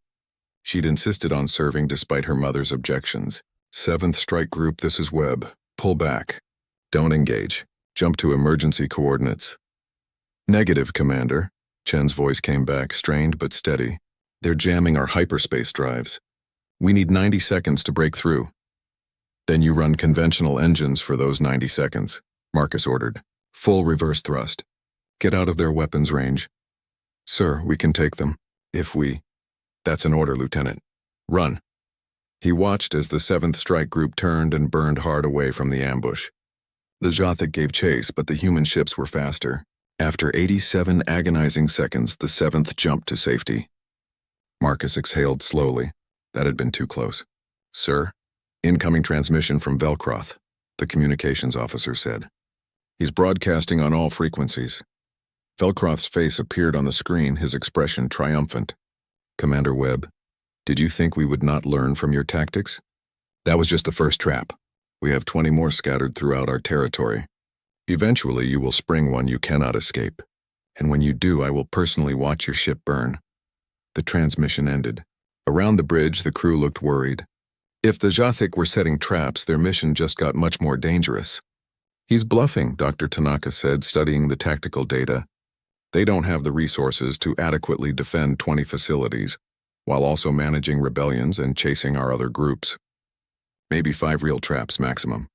She'd insisted on serving despite her mother's objections. 7th Strike Group, this is Webb. Pull back. Don't engage. Jump to emergency coordinates. Negative, Commander. Chen's voice came back, strained but steady. They're jamming our hyperspace drives. We need 90 seconds to break through. Then you run conventional engines for those 90 seconds, Marcus ordered. Full reverse thrust. Get out of their weapons range. Sir, we can take them. If we... That's an order, Lieutenant. Run. He watched as the 7th Strike Group turned and burned hard away from the ambush. The Jathic gave chase, but the human ships were faster. After 87 agonizing seconds, the 7th jumped to safety. Marcus exhaled slowly. That had been too close. Sir? Incoming transmission from Velkroth, the communications officer said. He's broadcasting on all frequencies. Velkroth's face appeared on the screen, his expression triumphant. Commander Webb, did you think we would not learn from your tactics? That was just the first trap. We have 20 more scattered throughout our territory. Eventually, you will spring one you cannot escape. And when you do, I will personally watch your ship burn. The transmission ended. Around the bridge, the crew looked worried. If the Jathic were setting traps, their mission just got much more dangerous. He's bluffing, Dr. Tanaka said, studying the tactical data. They don't have the resources to adequately defend 20 facilities, while also managing rebellions and chasing our other groups. Maybe 5 real traps maximum.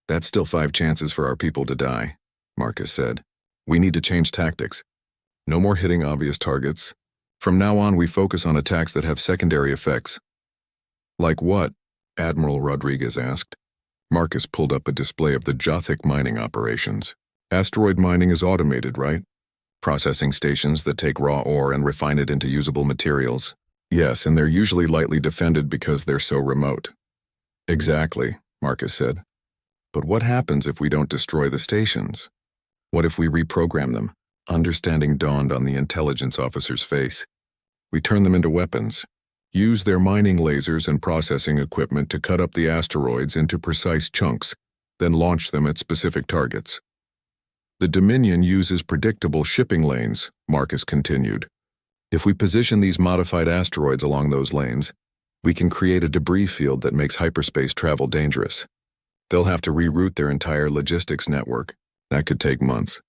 That's still 5 chances for our people to die, Marcus said. We need to change tactics. No more hitting obvious targets. From now on, we focus on attacks that have secondary effects. Like what? Admiral Rodriguez asked. Marcus pulled up a display of the Jathic mining operations. Asteroid mining is automated, right? Processing stations that take raw ore and refine it into usable materials. Yes, and they're usually lightly defended because they're so remote. Exactly, Marcus said. But what happens if we don't destroy the stations? What if we reprogram them? Understanding dawned on the intelligence officer's face. We turn them into weapons. Use their mining lasers and processing equipment to cut up the asteroids into precise chunks, then launch them at specific targets. The Dominion uses predictable shipping lanes, Marcus continued. If we position these modified asteroids along those lanes, we can create a debris field that makes hyperspace travel dangerous. They'll have to reroute their entire logistics network. That could take months.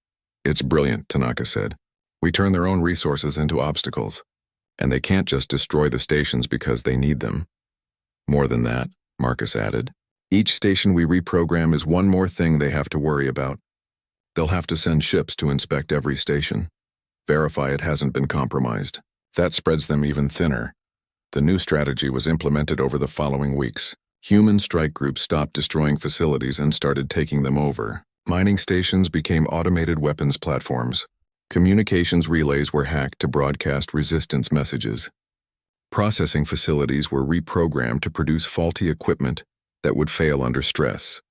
It's brilliant, Tanaka said. We turn their own resources into obstacles, and they can't just destroy the stations because they need them. More than that, Marcus added. Each station we reprogram is one more thing they have to worry about. They'll have to send ships to inspect every station, verify it hasn't been compromised. That spreads them even thinner. The new strategy was implemented over the following weeks. Human strike groups stopped destroying facilities and started taking them over. Mining stations became automated weapons platforms. Communications relays were hacked to broadcast resistance messages. Processing facilities were reprogrammed to produce faulty equipment that would fail under stress.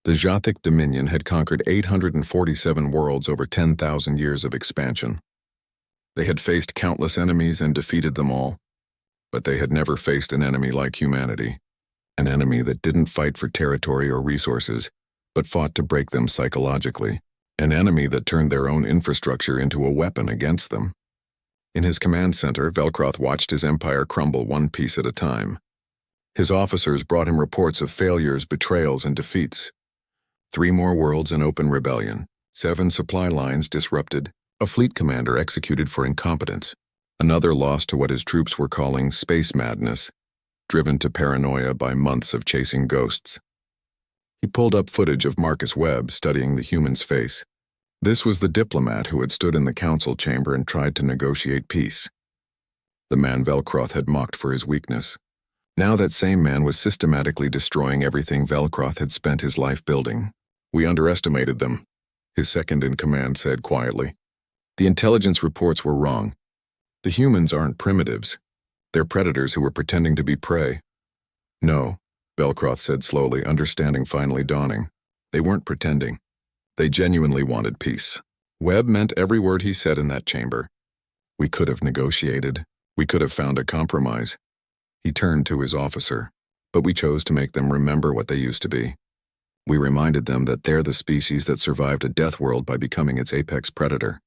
The Jothic Dominion had conquered 847 worlds over 10,000 years of expansion. They had faced countless enemies and defeated them all, but they had never faced an enemy like humanity, an enemy that didn't fight for territory or resources, but fought to break them psychologically, an enemy that turned their own infrastructure into a weapon against them. In his command center, Velcroth watched his empire crumble one piece at a time. His officers brought him reports of failures, betrayals, and defeats. 3 more worlds in open rebellion, 7 supply lines disrupted, a fleet commander executed for incompetence, another lost to what his troops were calling space madness, driven to paranoia by months of chasing ghosts. He pulled up footage of Marcus Webb studying the human's face. This was the diplomat who had stood in the council chamber and tried to negotiate peace. The man Velcroth had mocked for his weakness. Now that same man was systematically destroying everything Velcroth had spent his life building. "We underestimated them," his second-in-command said quietly. "The intelligence reports were wrong. The humans aren't primitives. They're predators who were pretending to be prey." "No," Velcroth said slowly, understanding finally dawning. "They weren't pretending. They genuinely wanted peace." Webb meant every word he said in that chamber. "We could have negotiated. We could have found a compromise." He turned to his officer. "But we chose to make them remember what they used to be. We reminded them that they're the species that survived a death world by becoming its apex predator."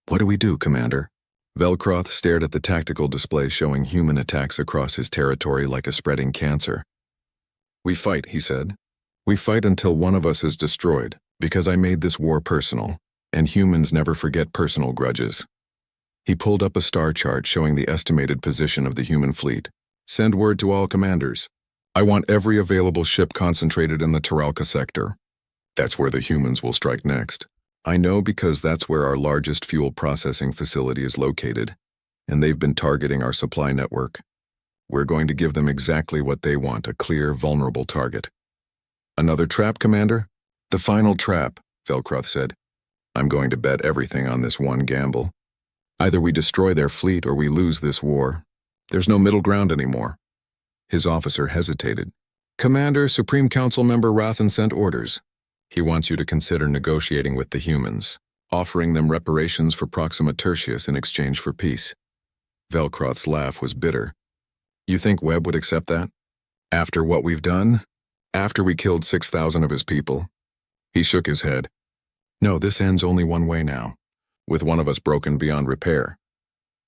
"What do we do, Commander?" Velcroth stared at the tactical display showing human attacks across his territory like a spreading cancer. "We fight," he said. "We fight until one of us is destroyed, because I made this war personal, and humans never forget personal grudges." He pulled up a star chart showing the estimated position of the human fleet. "Send word to all commanders. I want every available ship concentrated in the Taralka sector. That's where the humans will strike next. I know because that's where our largest fuel processing facility is located, and they've been targeting our supply network. We're going to give them exactly what they want, a clear, vulnerable target." "Another trap, Commander?" "The final trap," Velcroth said. "I'm going to bet everything on this one gamble. Either we destroy their fleet or we lose this war. There's no middle ground anymore." His officer hesitated. "Commander, Supreme Council Member Rathan sent orders. He wants you to consider negotiating with the humans, offering them reparations for Proxima Tertius in exchange for peace." Velcroth's laugh was bitter. "You think Webb would accept that? After what we've done? After we killed 6,000 of his people?" He shook his head. "No, this ends only one way now, with one of us broken beyond repair."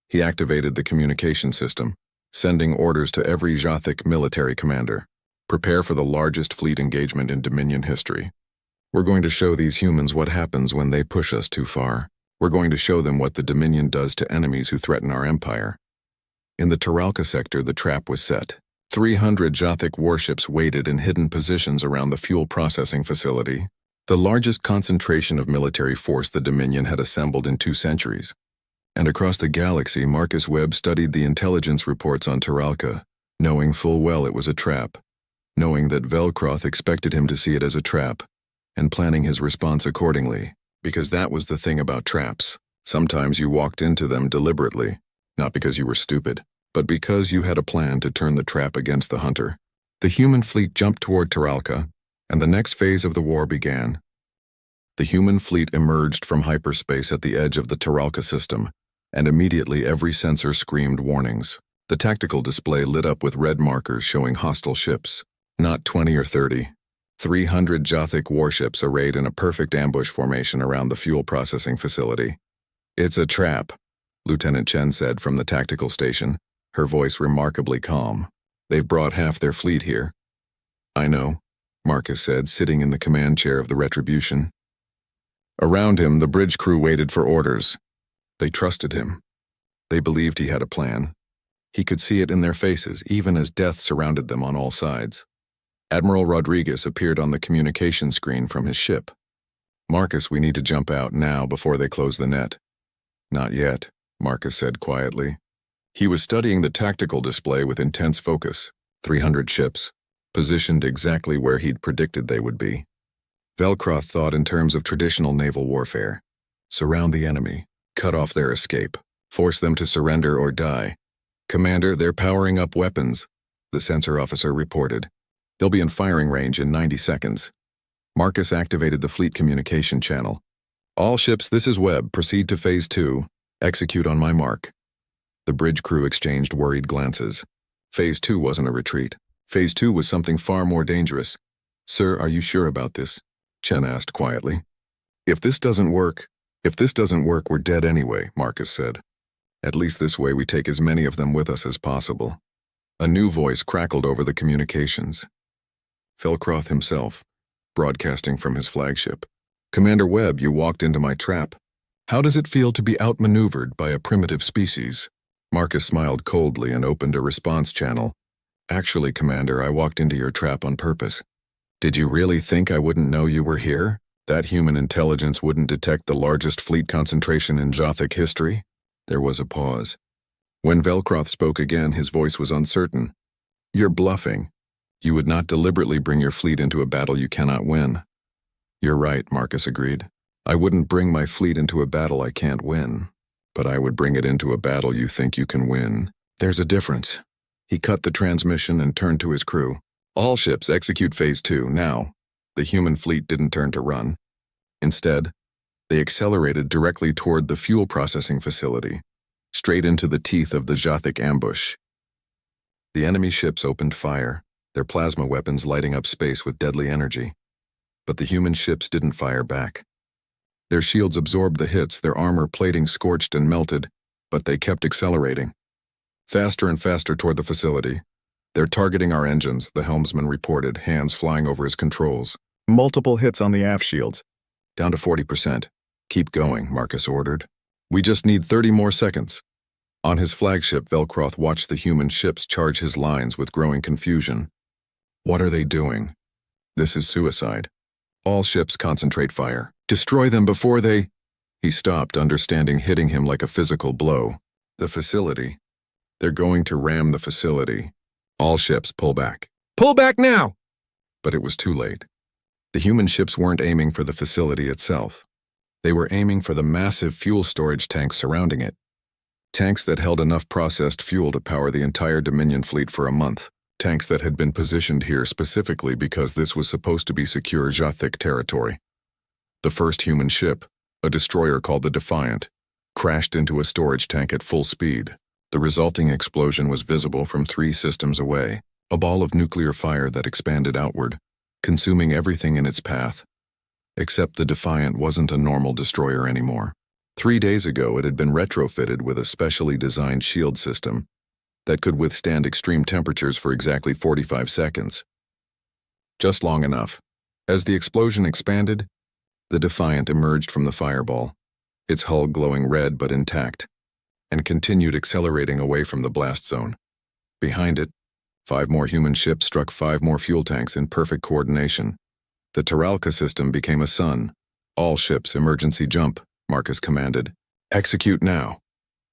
He activated the communication system, sending orders to every Jothic military commander. "Prepare for the largest fleet engagement in Dominion history. We're going to show these humans what happens when they push us too far. We're going to show them what the Dominion does to enemies who threaten our empire." In the Taralka sector, the trap was set. 300 Jothic warships waited in hidden positions around the fuel processing facility, the largest concentration of military force the Dominion had assembled in 2 centuries. And across the galaxy, Marcus Webb studied the intelligence reports on Taralka, knowing full well it was a trap, knowing that Velcroth expected him to see it as a trap, and planning his response accordingly, because that was the thing about traps. Sometimes you walked into them deliberately, not because you were stupid, but because you had a plan to turn the trap against the hunter. The human fleet jumped toward Taralka, and the next phase of the war began. The human fleet emerged from hyperspace at the edge of the Taralka system, and immediately every sensor screamed warnings. The tactical display lit up with red markers showing hostile ships, not 20 or 30. 300 Jothic warships arrayed in a perfect ambush formation around the fuel processing facility. "It's a trap," Lieutenant Chen said from the tactical station, her voice remarkably calm. "They've brought half their fleet here." "I know," Marcus said, sitting in the command chair of the Retribution. Around him, the bridge crew waited for orders. They trusted him. They believed he had a plan. He could see it in their faces, even as death surrounded them on all sides. Admiral Rodriguez appeared on the communication screen from his ship. "Marcus, we need to jump out now before they close the net." "Not yet," Marcus said quietly. He was studying the tactical display with intense focus. 300 ships, positioned exactly where he'd predicted they would be. Velcroth thought in terms of traditional naval warfare. Surround the enemy, cut off their escape, force them to surrender or die. Commander, they're powering up weapons, the sensor officer reported. They'll be in firing range in 90 seconds. Marcus activated the fleet communication channel. All ships, this is Webb. Proceed to Phase 2. Execute on my mark. The bridge crew exchanged worried glances. Phase 2 wasn't a retreat. Phase 2 was something far more dangerous. Sir, are you sure about this? Chen asked quietly. If this doesn't work, we're dead anyway, Marcus said. At least this way we take as many of them with us as possible. A new voice crackled over the communications. Velcroth himself, broadcasting from his flagship. Commander Webb, you walked into my trap. How does it feel to be outmaneuvered by a primitive species? Marcus smiled coldly and opened a response channel. Actually, Commander, I walked into your trap on purpose. Did you really think I wouldn't know you were here? That human intelligence wouldn't detect the largest fleet concentration in Jothic history? There was a pause. When Velcroth spoke again, his voice was uncertain. You're bluffing. You would not deliberately bring your fleet into a battle you cannot win. You're right, Marcus agreed. I wouldn't bring my fleet into a battle I can't win, but I would bring it into a battle you think you can win. There's a difference. He cut the transmission and turned to his crew. All ships execute Phase 2, now. The human fleet didn't turn to run. Instead, they accelerated directly toward the fuel processing facility, straight into the teeth of the Jothic ambush. The enemy ships opened fire, their plasma weapons lighting up space with deadly energy. But the human ships didn't fire back. Their shields absorbed the hits, their armor plating scorched and melted, but they kept accelerating. Faster and faster toward the facility. They're targeting our engines, the helmsman reported, hands flying over his controls. Multiple hits on the aft shields. Down to 40%. Keep going, Marcus ordered. We just need 30 more seconds. On his flagship, Velcroth watched the human ships charge his lines with growing confusion. What are they doing? This is suicide. All ships concentrate fire. Destroy them before they... He stopped, understanding hitting him like a physical blow. The facility. They're going to ram the facility. All ships pull back. Pull back now! But it was too late. The human ships weren't aiming for the facility itself. They were aiming for the massive fuel storage tanks surrounding it. Tanks that held enough processed fuel to power the entire Dominion fleet for a month. Tanks that had been positioned here specifically because this was supposed to be secure Jothic territory. The first human ship, a destroyer called the Defiant, crashed into a storage tank at full speed. The resulting explosion was visible from 3 systems away, a ball of nuclear fire that expanded outward, consuming everything in its path. Except the Defiant wasn't a normal destroyer anymore. 3 days ago, it had been retrofitted with a specially designed shield system that could withstand extreme temperatures for exactly 45 seconds. Just long enough. As the explosion expanded, the Defiant emerged from the fireball, its hull glowing red but intact, and continued accelerating away from the blast zone. Behind it, 5 more human ships struck 5 more fuel tanks in perfect coordination. The Terralka system became a sun. All ships, emergency jump, Marcus commanded. Execute now.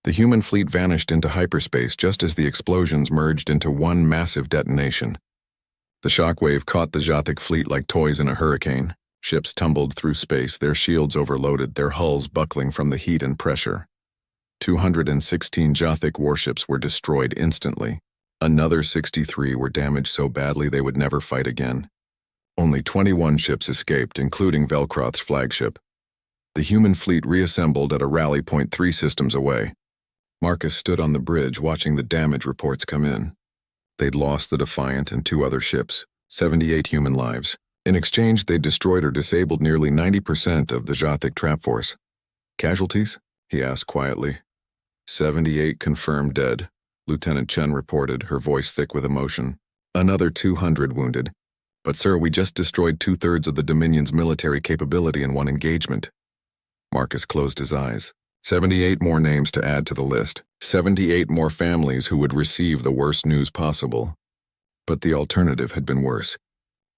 The human fleet vanished into hyperspace just as the explosions merged into one massive detonation. The shockwave caught the Jothic fleet like toys in a hurricane. Ships tumbled through space, their shields overloaded, their hulls buckling from the heat and pressure. 216 Jothic warships were destroyed instantly. Another 63 were damaged so badly they would never fight again. Only 21 ships escaped, including Velcroth's flagship. The human fleet reassembled at a rally point 3 systems away. Marcus stood on the bridge watching the damage reports come in. They'd lost the Defiant and 2 other ships, 78 human lives. In exchange, they destroyed or disabled nearly 90% of the Jothic trap force. Casualties? He asked quietly. 78 confirmed dead, Lieutenant Chen reported, her voice thick with emotion. Another 200 wounded. But sir, we just destroyed 2/3 of the Dominion's military capability in one engagement. Marcus closed his eyes. 78 more names to add to the list. 78 more families who would receive the worst news possible. But the alternative had been worse.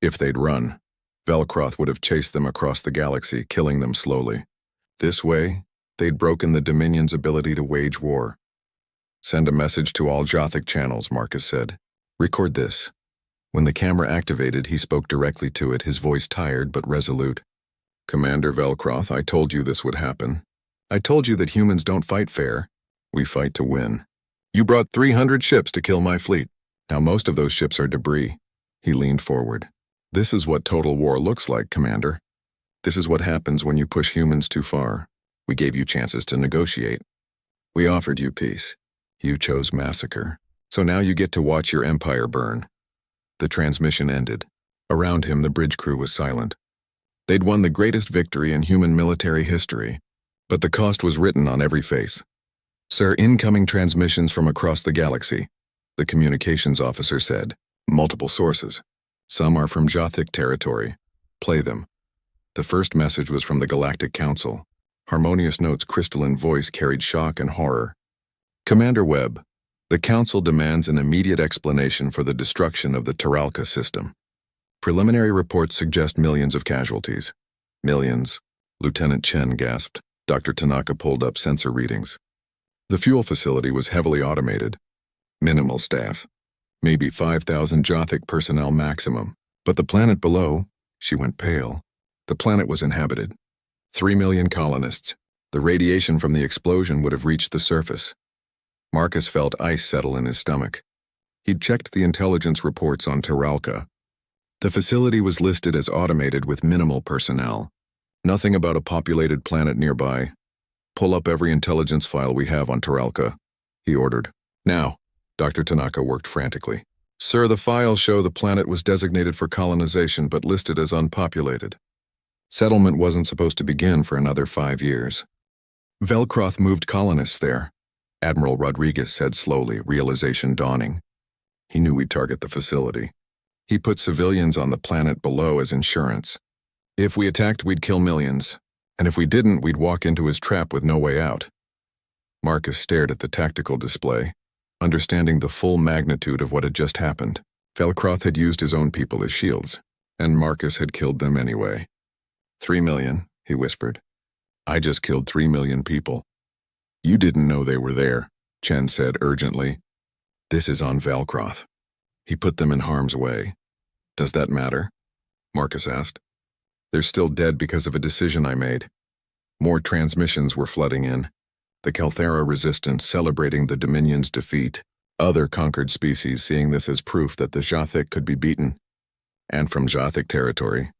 If they'd run, Velcroth would have chased them across the galaxy, killing them slowly. This way, they'd broken the Dominion's ability to wage war. Send a message to all Jothic channels, Marcus said. Record this. When the camera activated, he spoke directly to it, his voice tired but resolute. Commander Velcroth, I told you this would happen. I told you that humans don't fight fair. We fight to win. You brought 300 ships to kill my fleet. Now most of those ships are debris. He leaned forward. This is what total war looks like, Commander. This is what happens when you push humans too far. We gave you chances to negotiate. We offered you peace. You chose massacre. So now you get to watch your empire burn. The transmission ended. Around him, the bridge crew was silent. They'd won the greatest victory in human military history, but the cost was written on every face. Sir, incoming transmissions from across the galaxy, the communications officer said. Multiple sources. Some are from Jothic territory. Play them. The first message was from the Galactic Council. Harmonious Note's crystalline voice carried shock and horror. Commander Webb, the Council demands an immediate explanation for the destruction of the Taralka system. Preliminary reports suggest millions of casualties. Millions. Lieutenant Chen gasped. Dr. Tanaka pulled up sensor readings. The fuel facility was heavily automated. Minimal staff. Maybe 5,000 Jothic personnel maximum. But the planet below, she went pale. The planet was inhabited. 3 million colonists. The radiation from the explosion would have reached the surface. Marcus felt ice settle in his stomach. He'd checked the intelligence reports on Taralka. The facility was listed as automated with minimal personnel. Nothing about a populated planet nearby. Pull up every intelligence file we have on Taralka, he ordered. Now. Dr. Tanaka worked frantically. Sir, the files show the planet was designated for colonization but listed as unpopulated. Settlement wasn't supposed to begin for another 5 years. Velcroth moved colonists there, Admiral Rodriguez said slowly, realization dawning. He knew we'd target the facility. He put civilians on the planet below as insurance. If we attacked, we'd kill millions, and if we didn't, we'd walk into his trap with no way out. Marcus stared at the tactical display, understanding the full magnitude of what had just happened. Velcroth had used his own people as shields, and Marcus had killed them anyway. 3 million, he whispered. I just killed 3 million people. You didn't know they were there, Chen said urgently. This is on Velcroth. He put them in harm's way. Does that matter? Marcus asked. They're still dead because of a decision I made. More transmissions were flooding in. The Kelthera resistance celebrating the Dominion's defeat. Other conquered species seeing this as proof that the Jothic could be beaten. And from Jothic territory,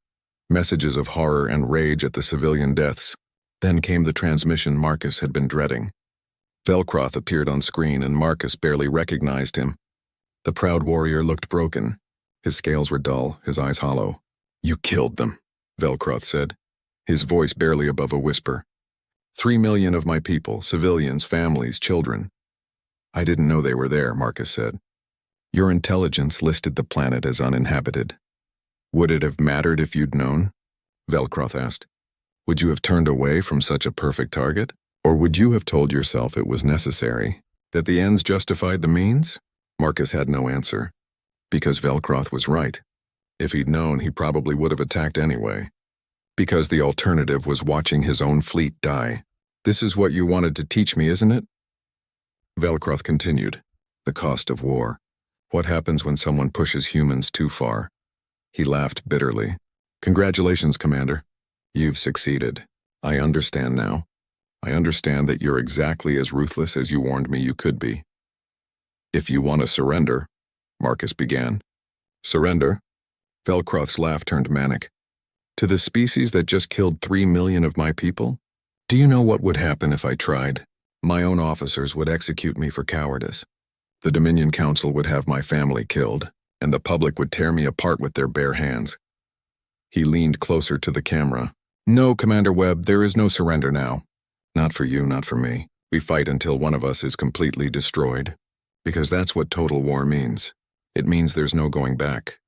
messages of horror and rage at the civilian deaths. Then came the transmission Marcus had been dreading. Velcroth appeared on screen and Marcus barely recognized him. The proud warrior looked broken. His scales were dull, his eyes hollow. You killed them, Velcroth said, his voice barely above a whisper. 3 million of my people, civilians, families, children. I didn't know they were there, Marcus said. Your intelligence listed the planet as uninhabited. Would it have mattered if you'd known? Velcroth asked. Would you have turned away from such a perfect target? Or would you have told yourself it was necessary, that the ends justified the means? Marcus had no answer. Because Velcroth was right. If he'd known, he probably would have attacked anyway. Because the alternative was watching his own fleet die. This is what you wanted to teach me, isn't it? Velcroth continued. The cost of war. What happens when someone pushes humans too far? He laughed bitterly. Congratulations, Commander. You've succeeded. I understand now. I understand that you're exactly as ruthless as you warned me you could be. If you want to surrender, Marcus began. Surrender? Velcroth's laugh turned manic. To the species that just killed 3 million of my people? Do you know what would happen if I tried? My own officers would execute me for cowardice. The Dominion Council would have my family killed, and the public would tear me apart with their bare hands. He leaned closer to the camera. No, Commander Webb, there is no surrender now. Not for you, not for me. We fight until one of us is completely destroyed. Because that's what total war means. It means there's no going back.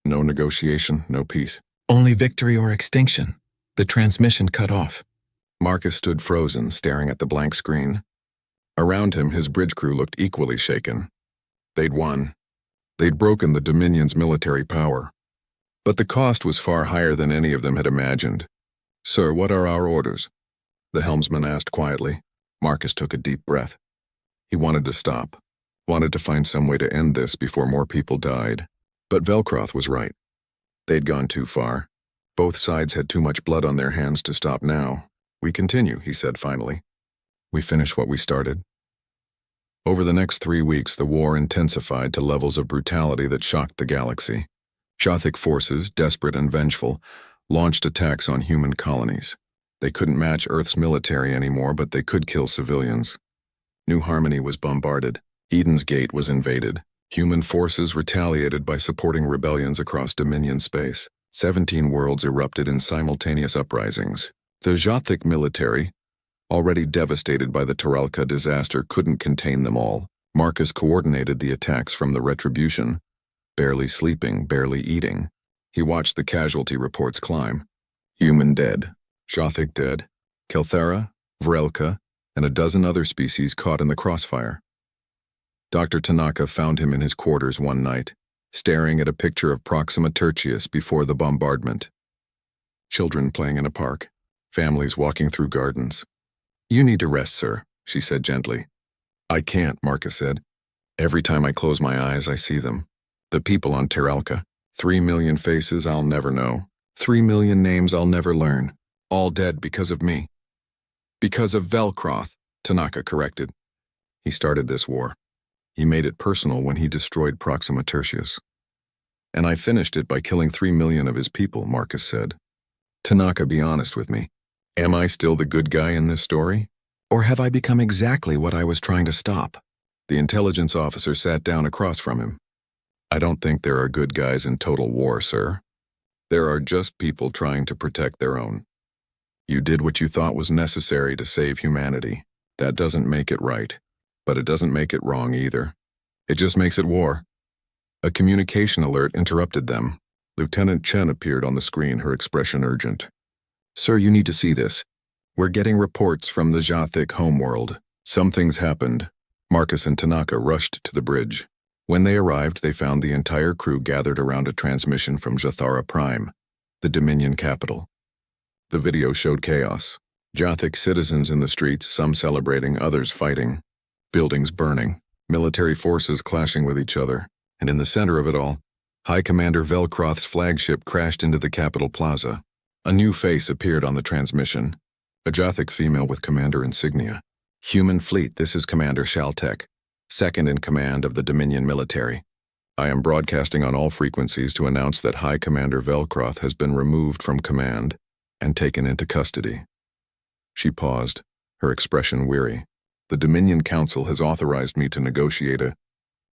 No negotiation, no peace. Only victory or extinction. The transmission cut off. Marcus stood frozen, staring at the blank screen. Around him, his bridge crew looked equally shaken. They'd won. They'd broken the Dominion's military power. But the cost was far higher than any of them had imagined. Sir, what are our orders? The helmsman asked quietly. Marcus took a deep breath. He wanted to stop, wanted to find some way to end this before more people died. But Velcroth was right. They'd gone too far. Both sides had too much blood on their hands to stop now. We continue, he said finally. We finish what we started. Over the next 3 weeks, the war intensified to levels of brutality that shocked the galaxy. Jothic forces, desperate and vengeful, launched attacks on human colonies. They couldn't match Earth's military anymore, but they could kill civilians. New Harmony was bombarded. Eden's Gate was invaded. Human forces retaliated by supporting rebellions across Dominion space. 17 worlds erupted in simultaneous uprisings. The Jothic military, already devastated by the Teralka disaster, couldn't contain them all. Marcus coordinated the attacks from the Retribution, barely sleeping, barely eating. He watched the casualty reports climb. Human dead, Jothic dead, Kelthera, Vrelka, and a dozen other species caught in the crossfire. Dr. Tanaka found him in his quarters one night, staring at a picture of Proxima Tertius before the bombardment. Children playing in a park, families walking through gardens. You need to rest, sir, she said gently. I can't, Marcus said. Every time I close my eyes, I see them. The people on Teralka. 3 million faces I'll never know. 3 million names I'll never learn. All dead because of me. Because of Velcroth, Tanaka corrected. He started this war. He made it personal when he destroyed Proxima Tertius. And I finished it by killing 3 million of his people, Marcus said. Tanaka, be honest with me. Am I still the good guy in this story? Or have I become exactly what I was trying to stop? The intelligence officer sat down across from him. I don't think there are good guys in total war, sir. There are just people trying to protect their own. You did what you thought was necessary to save humanity. That doesn't make it right. But it doesn't make it wrong either. It just makes it war. A communication alert interrupted them. Lieutenant Chen appeared on the screen, her expression urgent. Sir, you need to see this. We're getting reports from the Jothic homeworld. Something's happened. Marcus and Tanaka rushed to the bridge. When they arrived, they found the entire crew gathered around a transmission from Jathara Prime, the Dominion capital. The video showed chaos. Jothic citizens in the streets, some celebrating, others fighting. Buildings burning, military forces clashing with each other, and in the center of it all, High Commander Velcroth's flagship crashed into the Capitol Plaza. A new face appeared on the transmission, a Jothic female with commander insignia. Human fleet, this is Commander Shaltek, second in command of the Dominion military. I am broadcasting on all frequencies to announce that High Commander Velcroth has been removed from command and taken into custody. She paused, her expression weary. The Dominion Council has authorized me to negotiate a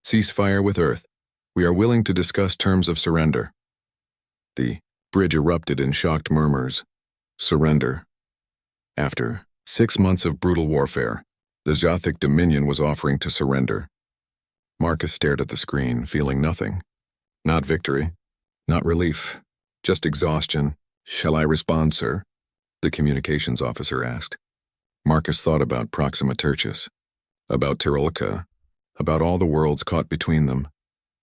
ceasefire with Earth. We are willing to discuss terms of surrender. The bridge erupted in shocked murmurs. Surrender. After 6 months of brutal warfare, the Jothic Dominion was offering to surrender. Marcus stared at the screen, feeling nothing. Not victory, not relief, just exhaustion. Shall I respond, sir? The communications officer asked. Marcus thought about Proxima Tertius, about Teralka, about all the worlds caught between them,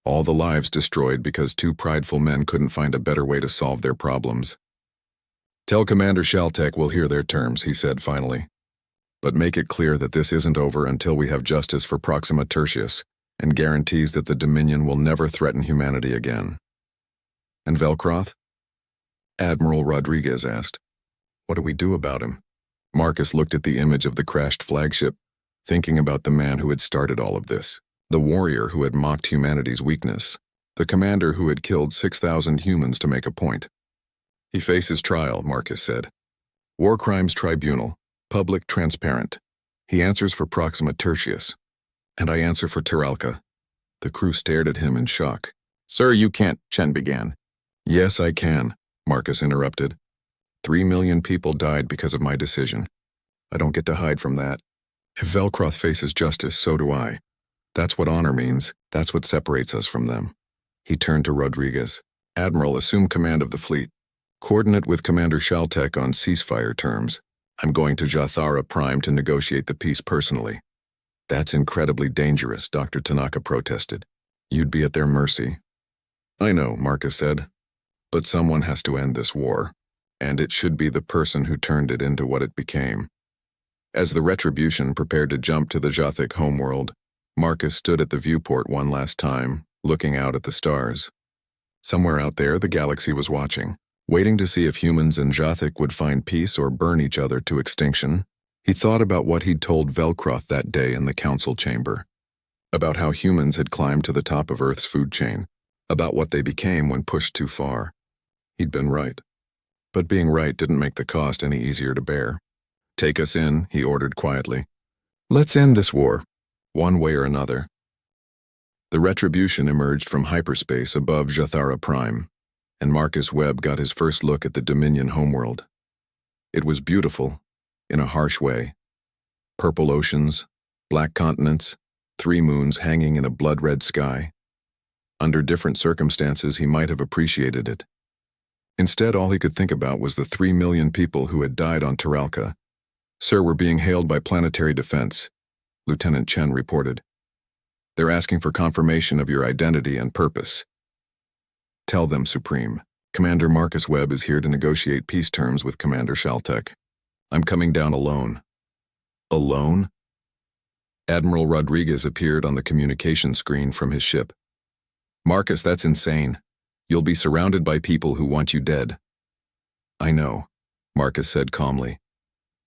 all the lives destroyed because 2 prideful men couldn't find a better way to solve their problems. Tell Commander Shaltek we'll hear their terms, he said finally. But make it clear that this isn't over until we have justice for Proxima Tertius and guarantees that the Dominion will never threaten humanity again. And Velcroth? Admiral Rodriguez asked. What do we do about him? Marcus looked at the image of the crashed flagship, thinking about the man who had started all of this, the warrior who had mocked humanity's weakness, the commander who had killed 6,000 humans to make a point. He faces trial, Marcus said. War Crimes Tribunal, public, transparent. He answers for Proxima Tertius, and I answer for Teralka. The crew stared at him in shock. Sir, you can't, Chen began. Yes, I can, Marcus interrupted. 3 million people died because of my decision. I don't get to hide from that. If Velcroth faces justice, so do I. That's what honor means. That's what separates us from them. He turned to Rodriguez. Admiral, assume command of the fleet. Coordinate with Commander Shaltek on ceasefire terms. I'm going to Jathara Prime to negotiate the peace personally. That's incredibly dangerous, Dr. Tanaka protested. You'd be at their mercy. I know, Marcus said. But someone has to end this war. And it should be the person who turned it into what it became. As the Retribution prepared to jump to the Jothic homeworld, Marcus stood at the viewport one last time, looking out at the stars. Somewhere out there, the galaxy was watching, waiting to see if humans and Jothic would find peace or burn each other to extinction. He thought about what he'd told Velcroth that day in the council chamber, about how humans had climbed to the top of Earth's food chain, about what they became when pushed too far. He'd been right. But being right didn't make the cost any easier to bear. "Take us in," he ordered quietly. "Let's end this war, one way or another." The Retribution emerged from hyperspace above Jathara Prime, and Marcus Webb got his first look at the Dominion homeworld. It was beautiful, in a harsh way. Purple oceans, black continents, 3 moons hanging in a blood-red sky. Under different circumstances, he might have appreciated it. Instead, all he could think about was the 3 million people who had died on Terralca. "Sir, we're being hailed by Planetary Defense," Lieutenant Chen reported. "They're asking for confirmation of your identity and purpose." "Tell them, Supreme. Commander Marcus Webb is here to negotiate peace terms with Commander Shaltek. I'm coming down alone." "Alone?" Admiral Rodriguez appeared on the communication screen from his ship. "Marcus, that's insane. You'll be surrounded by people who want you dead." "I know," Marcus said calmly.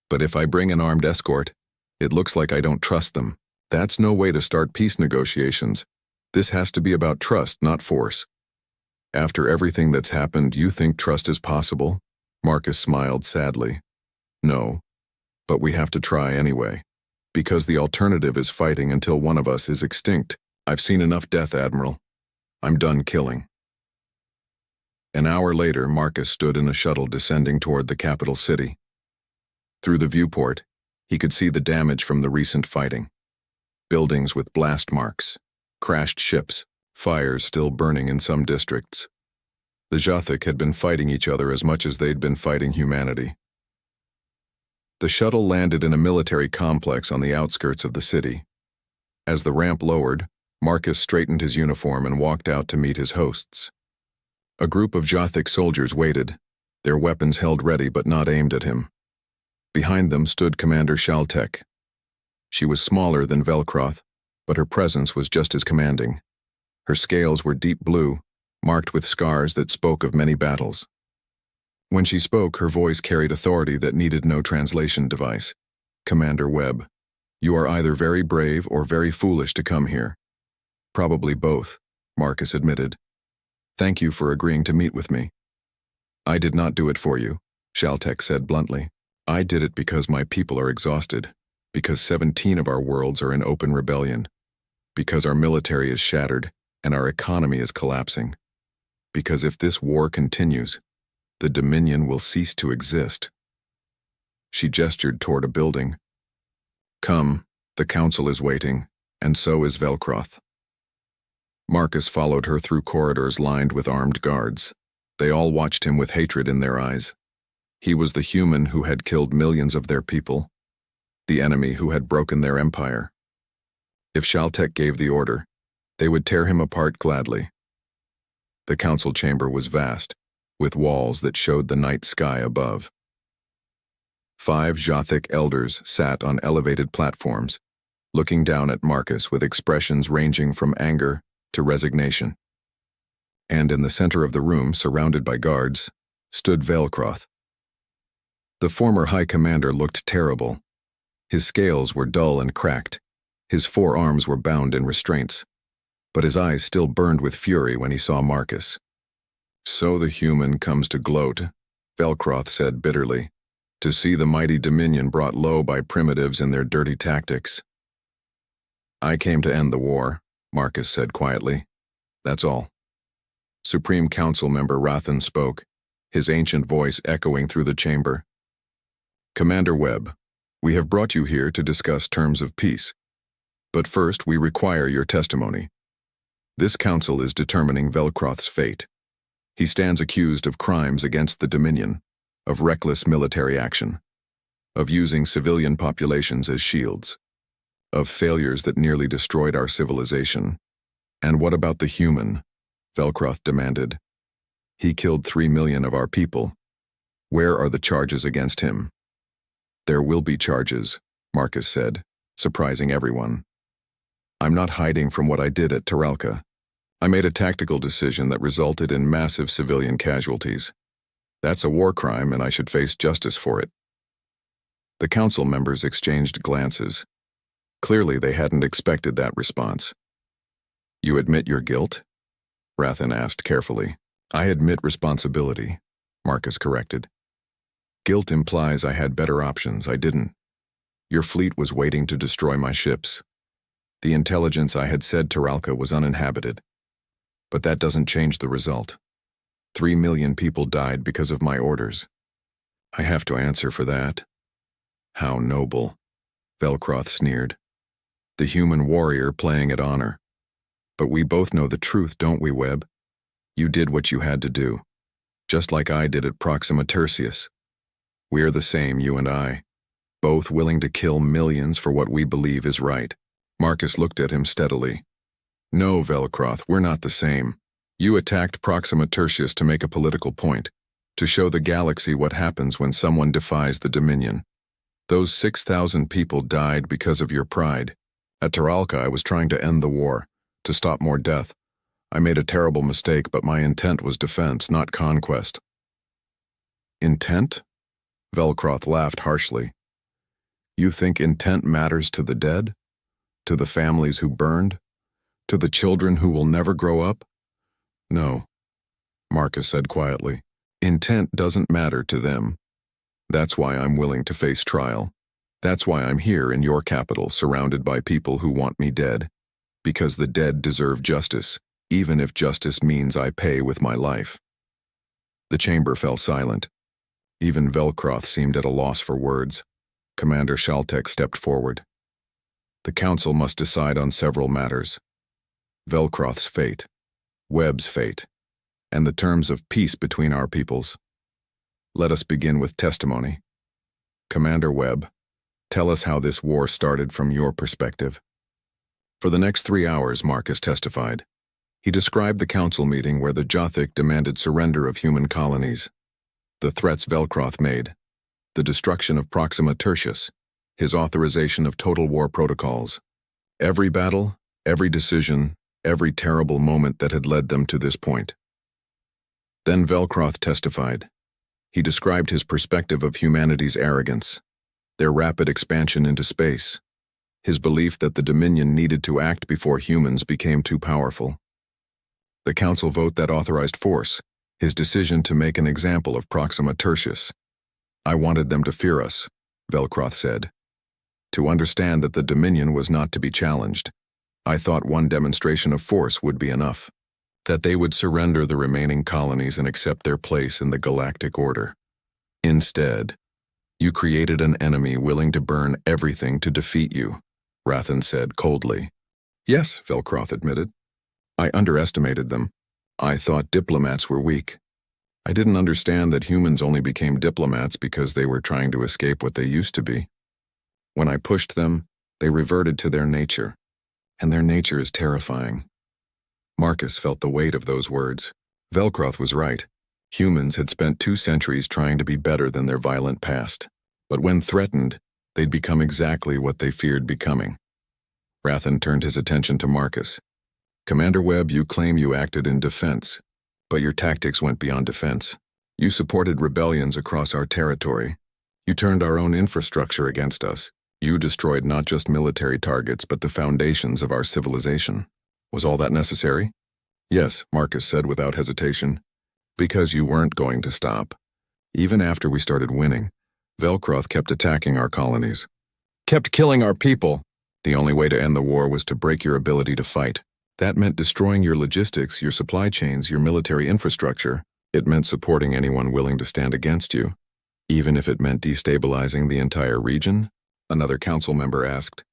"But if I bring an armed escort, it looks like I don't trust them. That's no way to start peace negotiations. This has to be about trust, not force." "After everything that's happened, you think trust is possible?" Marcus smiled sadly. "No, but we have to try anyway. Because the alternative is fighting until one of us is extinct. I've seen enough death, Admiral. I'm done killing." An hour later, Marcus stood in a shuttle descending toward the capital city. Through the viewport, he could see the damage from the recent fighting. Buildings with blast marks, crashed ships, fires still burning in some districts. The Jothic had been fighting each other as much as they'd been fighting humanity. The shuttle landed in a military complex on the outskirts of the city. As the ramp lowered, Marcus straightened his uniform and walked out to meet his hosts. A group of Jothic soldiers waited, their weapons held ready but not aimed at him. Behind them stood Commander Shaltek. She was smaller than Velcroth, but her presence was just as commanding. Her scales were deep blue, marked with scars that spoke of many battles. When she spoke, her voice carried authority that needed no translation device. "Commander Webb, you are either very brave or very foolish to come here." "Probably both," Marcus admitted. "Thank you for agreeing to meet with me." "I did not do it for you," Shaltek said bluntly. "I did it because my people are exhausted, because 17 of our worlds are in open rebellion, because our military is shattered and our economy is collapsing, because if this war continues, the Dominion will cease to exist." She gestured toward a building. "Come, the council is waiting, and so is Velcroth." Marcus followed her through corridors lined with armed guards. They all watched him with hatred in their eyes. He was the human who had killed millions of their people, the enemy who had broken their empire. If Shaltek gave the order, they would tear him apart gladly. The council chamber was vast, with walls that showed the night sky above. 5 Jothic elders sat on elevated platforms, looking down at Marcus with expressions ranging from anger to resignation. And in the center of the room, surrounded by guards, stood Velcroth. The former High Commander looked terrible. His scales were dull and cracked. His 4 arms were bound in restraints. But his eyes still burned with fury when he saw Marcus. "So the human comes to gloat," Velcroth said bitterly, "to see the mighty Dominion brought low by primitives and their dirty tactics." "I came to end the war," Marcus said quietly. "That's all." Supreme Council Member Rathan spoke, his ancient voice echoing through the chamber. "Commander Webb, we have brought you here to discuss terms of peace. But first, we require your testimony. This council is determining Velcroth's fate. He stands accused of crimes against the Dominion, of reckless military action, of using civilian populations as shields, of failures that nearly destroyed our civilization. And what about the human?" Velcroth demanded. "He killed 3 million of our people. Where are the charges against him?" "There will be charges," Marcus said, surprising everyone. I'm not hiding from what I did at Taralka. I made a tactical decision that resulted in massive civilian casualties. That's a war crime and I should face justice for it. The council members exchanged glances. Clearly they hadn't expected that response. You admit your guilt? Rathan asked carefully. I admit responsibility, Marcus corrected. Guilt implies I had better options. I didn't. Your fleet was waiting to destroy my ships. The intelligence I had said Taralka was uninhabited. But that doesn't change the result. 3 million people died because of my orders. I have to answer for that. How noble, Velcroth sneered. The human warrior playing at honor. But we both know the truth, don't we, Webb? You did what you had to do, just like I did at Proxima Tertius. We're the same, you and I, both willing to kill millions for what we believe is right. Marcus looked at him steadily. No, Velcroth, we're not the same. You attacked Proxima Tertius to make a political point, to show the galaxy what happens when someone defies the Dominion. Those 6,000 people died because of your pride. At Taralka, I was trying to end the war, to stop more death. I made a terrible mistake, but my intent was defense, not conquest. Intent? Velcroth laughed harshly. You think intent matters to the dead? To the families who burned? To the children who will never grow up? No, Marcus said quietly. Intent doesn't matter to them. That's why I'm willing to face trial. That's why I'm here in your capital, surrounded by people who want me dead. Because the dead deserve justice, even if justice means I pay with my life. The chamber fell silent. Even Velcroth seemed at a loss for words. Commander Shaltek stepped forward. The council must decide on several matters. Velcroth's fate, Webb's fate, and the terms of peace between our peoples. Let us begin with testimony. Commander Webb, tell us how this war started from your perspective. For the next 3 hours, Marcus testified. He described the council meeting where the Jothic demanded surrender of human colonies, the threats Velcroth made, the destruction of Proxima Tertius, his authorization of total war protocols. Every battle, every decision, every terrible moment that had led them to this point. Then Velcroth testified. He described his perspective of humanity's arrogance, their rapid expansion into space, his belief that the Dominion needed to act before humans became too powerful. The council vote that authorized force, his decision to make an example of Proxima Tertius. I wanted them to fear us, Velcroth said. To understand that the Dominion was not to be challenged. I thought one demonstration of force would be enough. That they would surrender the remaining colonies and accept their place in the galactic order. Instead, you created an enemy willing to burn everything to defeat you, Rathan said coldly. Yes, Velcroth admitted. I underestimated them. I thought diplomats were weak. I didn't understand that humans only became diplomats because they were trying to escape what they used to be. When I pushed them, they reverted to their nature, and their nature is terrifying. Marcus felt the weight of those words. Velcroth was right. Humans had spent 2 centuries trying to be better than their violent past. But when threatened, they'd become exactly what they feared becoming. Rathan turned his attention to Marcus. Commander Webb, you claim you acted in defense, but your tactics went beyond defense. You supported rebellions across our territory. You turned our own infrastructure against us. You destroyed not just military targets, but the foundations of our civilization. Was all that necessary? Yes, Marcus said without hesitation. Because you weren't going to stop. Even after we started winning, Velcroth kept attacking our colonies. Kept killing our people. The only way to end the war was to break your ability to fight. That meant destroying your logistics, your supply chains, your military infrastructure. It meant supporting anyone willing to stand against you. Even if it meant destabilizing the entire region? Another council member asked.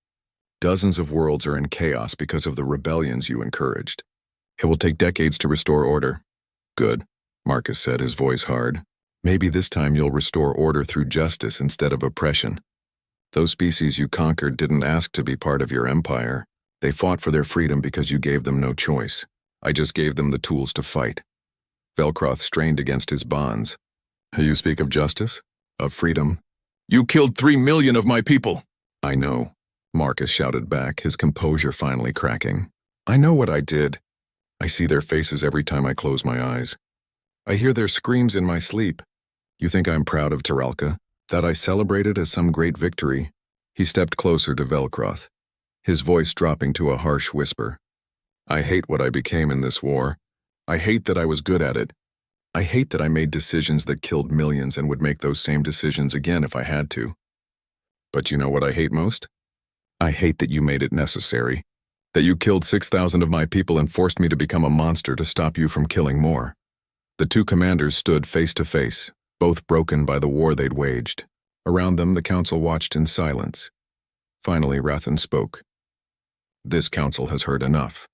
Dozens of worlds are in chaos because of the rebellions you encouraged. It will take decades to restore order. Good, Marcus said, his voice hard. Maybe this time you'll restore order through justice instead of oppression. Those species you conquered didn't ask to be part of your empire. They fought for their freedom because you gave them no choice. I just gave them the tools to fight. Velcroth strained against his bonds. You speak of justice? Of freedom? You killed 3 million of my people! I know, Marcus shouted back, his composure finally cracking. I know what I did. I see their faces every time I close my eyes. I hear their screams in my sleep. You think I'm proud of Taralka? That I celebrate it as some great victory? He stepped closer to Velcroth, his voice dropping to a harsh whisper. I hate what I became in this war. I hate that I was good at it. I hate that I made decisions that killed millions and would make those same decisions again if I had to. But you know what I hate most? I hate that you made it necessary. That you killed 6,000 of my people and forced me to become a monster to stop you from killing more. The two commanders stood face to face, both broken by the war they'd waged. Around them, the council watched in silence. Finally, Rathan spoke. This council has heard enough.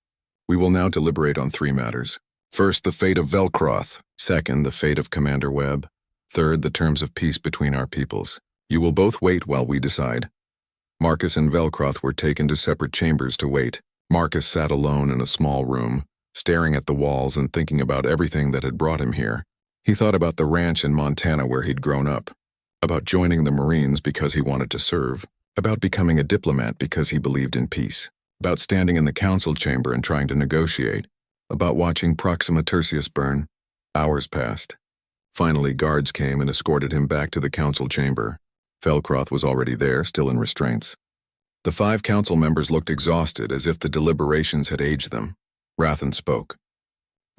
We will now deliberate on 3 matters. First, the fate of Velcroth. Second, the fate of Commander Webb. Third, the terms of peace between our peoples. You will both wait while we decide. Marcus and Velcroth were taken to separate chambers to wait. Marcus sat alone in a small room, staring at the walls and thinking about everything that had brought him here. He thought about the ranch in Montana where he'd grown up, about joining the Marines because he wanted to serve, about becoming a diplomat because he believed in peace, about standing in the council chamber and trying to negotiate, about watching Proxima Tertius burn. Hours passed. Finally, guards came and escorted him back to the council chamber. Velcroth was already there, still in restraints. The 5 council members looked exhausted, as if the deliberations had aged them. Rathan spoke.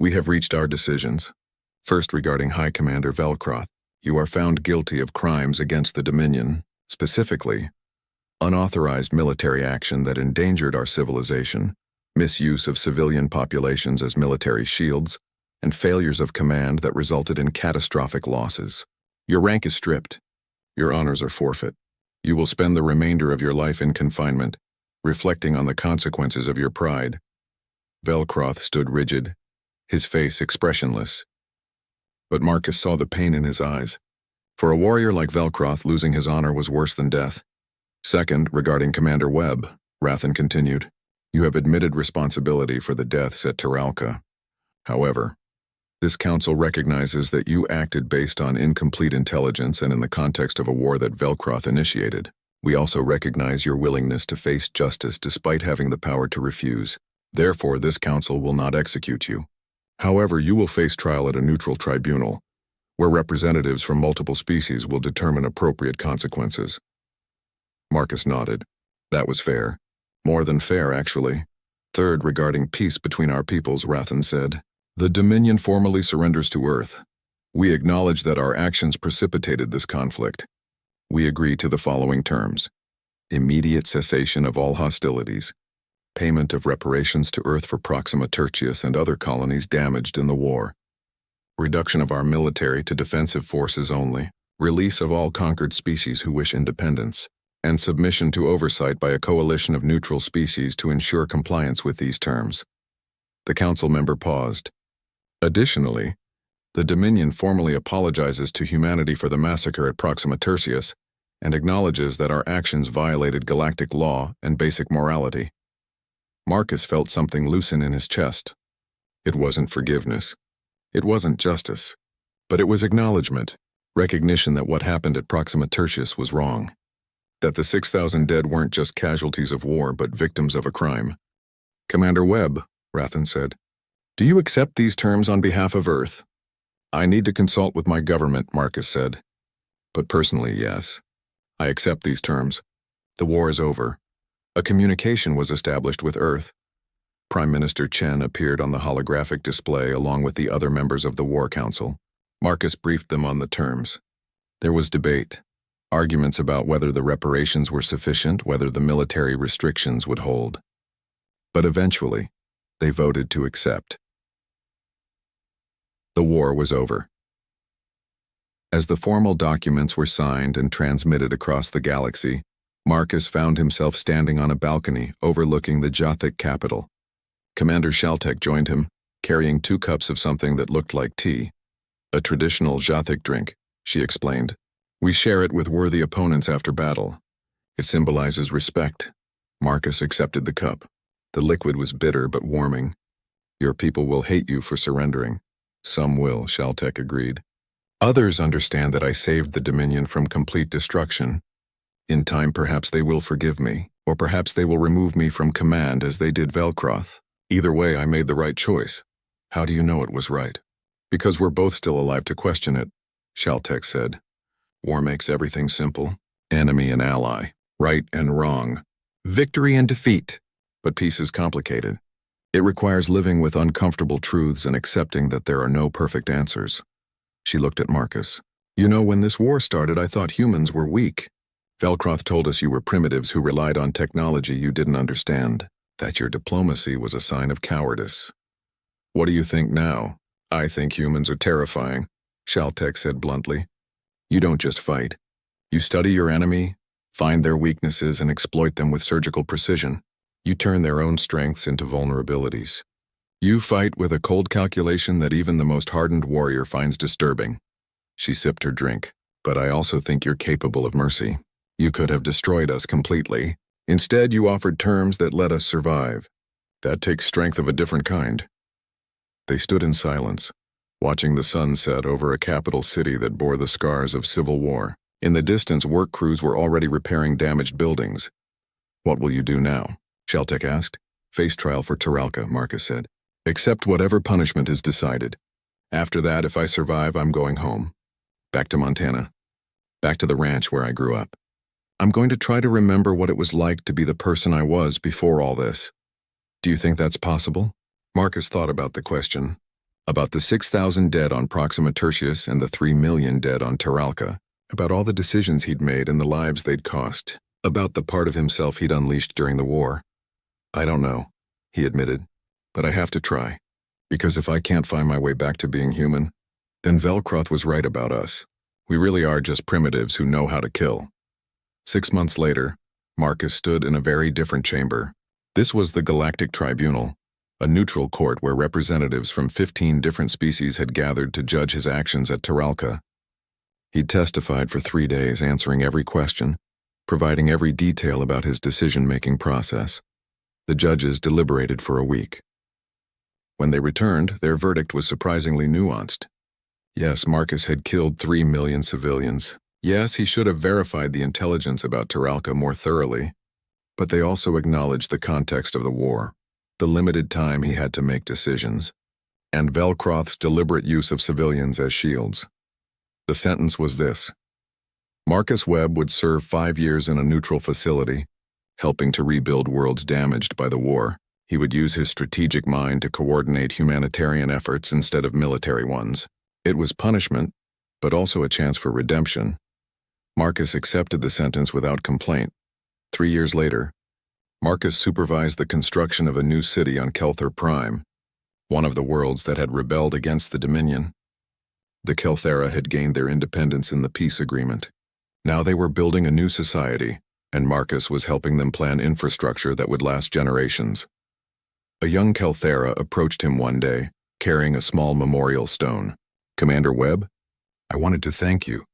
We have reached our decisions. First, regarding High Commander Velcroth, you are found guilty of crimes against the Dominion, specifically, unauthorized military action that endangered our civilization, misuse of civilian populations as military shields, and failures of command that resulted in catastrophic losses. Your rank is stripped. Your honors are forfeit. You will spend the remainder of your life in confinement, reflecting on the consequences of your pride. Velcroth stood rigid, his face expressionless. But Marcus saw the pain in his eyes. For a warrior like Velcroth, losing his honor was worse than death. Second, regarding Commander Webb, Rathan continued, you have admitted responsibility for the deaths at Taralka. However, this council recognizes that you acted based on incomplete intelligence and in the context of a war that Velcroth initiated. We also recognize your willingness to face justice despite having the power to refuse. Therefore, this council will not execute you. However, you will face trial at a neutral tribunal, where representatives from multiple species will determine appropriate consequences. Marcus nodded. That was fair. More than fair, actually. Third, regarding peace between our peoples, Rathan said, the Dominion formally surrenders to Earth. We acknowledge that our actions precipitated this conflict. We agree to the following terms. Immediate cessation of all hostilities. Payment of reparations to Earth for Proxima Tertius and other colonies damaged in the war. Reduction of our military to defensive forces only. Release of all conquered species who wish independence. And submission to oversight by a coalition of neutral species to ensure compliance with these terms. The council member paused. Additionally, the Dominion formally apologizes to humanity for the massacre at Proxima Tertius and acknowledges that our actions violated galactic law and basic morality. Marcus felt something loosen in his chest. It wasn't forgiveness. It wasn't justice. But it was acknowledgement, recognition that what happened at Proxima Tertius was wrong. That the 6,000 dead weren't just casualties of war but victims of a crime. Commander Webb, Rathan said, do you accept these terms on behalf of Earth? I need to consult with my government, Marcus said. But personally, yes. I accept these terms. The war is over. A communication was established with Earth. Prime Minister Chen appeared on the holographic display along with the other members of the War Council. Marcus briefed them on the terms. There was debate. Arguments about whether the reparations were sufficient, whether the military restrictions would hold. But eventually, they voted to accept. The war was over. As the formal documents were signed and transmitted across the galaxy, Marcus found himself standing on a balcony overlooking the Jothic capital. Commander Shaltek joined him, carrying 2 cups of something that looked like tea. A traditional Jothic drink, she explained. We share it with worthy opponents after battle. It symbolizes respect. Marcus accepted the cup. The liquid was bitter but warming. Your people will hate you for surrendering. Some will, Shaltek agreed. Others understand that I saved the Dominion from complete destruction. In time, perhaps they will forgive me, or perhaps they will remove me from command as they did Velcroth. Either way, I made the right choice. How do you know it was right? Because we're both still alive to question it, Shaltek said. War makes everything simple. Enemy and ally. Right and wrong. Victory and defeat. But peace is complicated. It requires living with uncomfortable truths and accepting that there are no perfect answers. She looked at Marcus. You know, when this war started, I thought humans were weak. Velcroth told us you were primitives who relied on technology you didn't understand, that your diplomacy was a sign of cowardice. What do you think now? I think humans are terrifying, Shaltek said bluntly. You don't just fight. You study your enemy, find their weaknesses, and exploit them with surgical precision. You turn their own strengths into vulnerabilities. You fight with a cold calculation that even the most hardened warrior finds disturbing. She sipped her drink. But I also think you're capable of mercy. You could have destroyed us completely. Instead, you offered terms that let us survive. That takes strength of a different kind. They stood in silence, watching the sun set over a capital city that bore the scars of civil war. In the distance, work crews were already repairing damaged buildings. What will you do now? Shaltek asked. Face trial for Taralka, Marcus said. Accept whatever punishment is decided. After that, if I survive, I'm going home. Back to Montana. Back to the ranch where I grew up. I'm going to try to remember what it was like to be the person I was before all this. Do you think that's possible? Marcus thought about the question. About the 6,000 dead on Proxima Tertius and the 3 million dead on Taralka. About all the decisions he'd made and the lives they'd cost. About the part of himself he'd unleashed during the war. I don't know, he admitted. But I have to try. Because if I can't find my way back to being human, then Velcroth was right about us. We really are just primitives who know how to kill. 6 months later, Marcus stood in a very different chamber. This was the Galactic Tribunal, a neutral court where representatives from 15 different species had gathered to judge his actions at Taralka. He'd testified for 3 days, answering every question, providing every detail about his decision-making process. The judges deliberated for a week. When they returned, their verdict was surprisingly nuanced. Yes, Marcus had killed 3 million civilians. Yes, he should have verified the intelligence about Taralka more thoroughly. But they also acknowledged the context of the war, the limited time he had to make decisions, and Velcroth's deliberate use of civilians as shields. The sentence was this. Marcus Webb would serve 5 years in a neutral facility, helping to rebuild worlds damaged by the war. He would use his strategic mind to coordinate humanitarian efforts instead of military ones. It was punishment, but also a chance for redemption. Marcus accepted the sentence without complaint. 3 years later, Marcus supervised the construction of a new city on Kelthar Prime, one of the worlds that had rebelled against the Dominion. The Kelthara had gained their independence in the peace agreement. Now they were building a new society, and Marcus was helping them plan infrastructure that would last generations. A young Kelthara approached him one day, carrying a small memorial stone. Commander Webb, I wanted to thank you.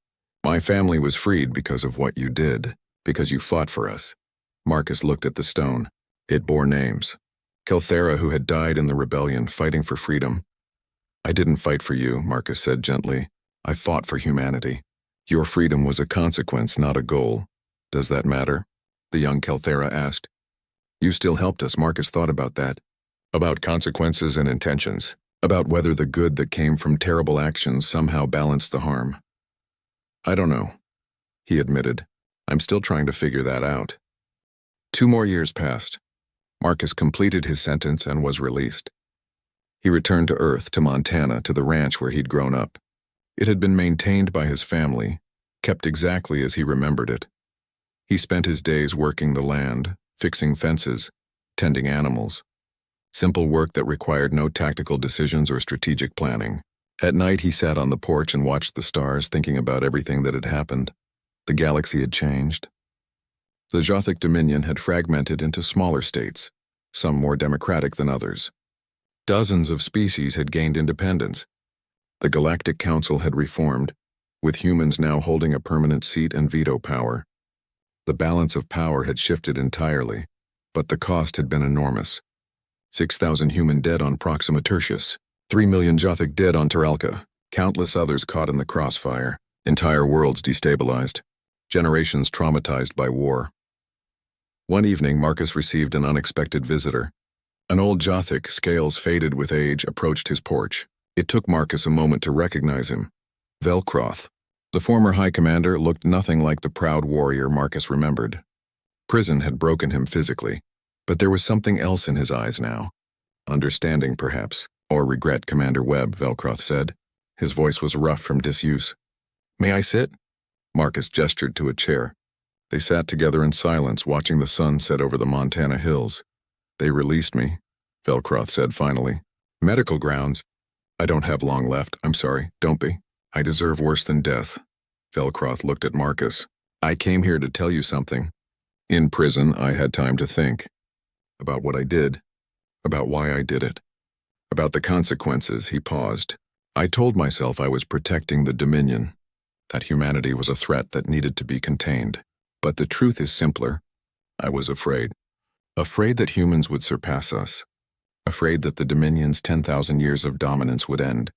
My family was freed because of what you did, because you fought for us. Marcus looked at the stone. It bore names. Kelthara, who had died in the rebellion, fighting for freedom. I didn't fight for you, Marcus said gently. I fought for humanity. Your freedom was a consequence, not a goal. Does that matter? The young Kelthara asked. You still helped us, Marcus thought about that. About consequences and intentions. About whether the good that came from terrible actions somehow balanced the harm. I don't know, he admitted. I'm still trying to figure that out. 2 more years passed. Marcus completed his sentence and was released. He returned to Earth, to Montana, to the ranch where he'd grown up. It had been maintained by his family, kept exactly as he remembered it. He spent his days working the land, fixing fences, tending animals. Simple work that required no tactical decisions or strategic planning. At night, he sat on the porch and watched the stars, thinking about everything that had happened. The galaxy had changed. The Jothic Dominion had fragmented into smaller states, some more democratic than others. Dozens of species had gained independence. The Galactic Council had reformed, with humans now holding a permanent seat and veto power. The balance of power had shifted entirely, but the cost had been enormous. 6,000 human dead on Proxima Tertius, 3 million Jothic dead on Taralka, countless others caught in the crossfire, entire worlds destabilized. generations traumatized by war. One evening, Marcus received an unexpected visitor. An old Jothic, scales faded with age, approached his porch. It took Marcus a moment to recognize him. Velcroth. The former High Commander looked nothing like the proud warrior Marcus remembered. Prison had broken him physically, but there was something else in his eyes now. Understanding, perhaps, or regret, Commander Webb, Velcroth said. His voice was rough from disuse. May I sit? Marcus gestured to a chair. They sat together in silence, watching the sun set over the Montana hills. They released me, Velcroth said finally. Medical grounds. I don't have long left, I'm sorry, don't be. I deserve worse than death. Velcroth looked at Marcus. I came here to tell you something. In prison, I had time to think. About what I did. About why I did it. About the consequences, he paused. I told myself I was protecting the Dominion, that humanity was a threat that needed to be contained. But the truth is simpler. I was afraid. Afraid that humans would surpass us. Afraid that the Dominion's 10,000 years of dominance would end.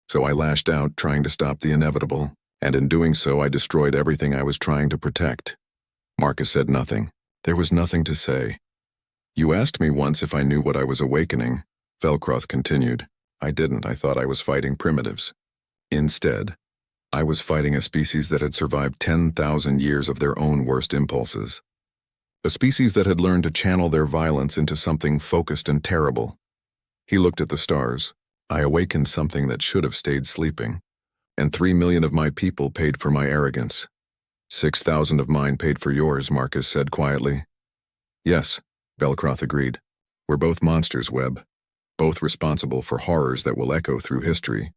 So I lashed out, trying to stop the inevitable, and in doing so I destroyed everything I was trying to protect. Marcus said nothing. There was nothing to say. You asked me once if I knew what I was awakening, Velcroth continued. I didn't. I thought I was fighting primitives. Instead, I was fighting a species that had survived 10,000 years of their own worst impulses. A species that had learned to channel their violence into something focused and terrible. He looked at the stars. I awakened something that should have stayed sleeping. And 3 million of my people paid for my arrogance. 6,000 of mine paid for yours, Marcus said quietly. Yes, Velcroth agreed. We're both monsters, Webb. Both responsible for horrors that will echo through history.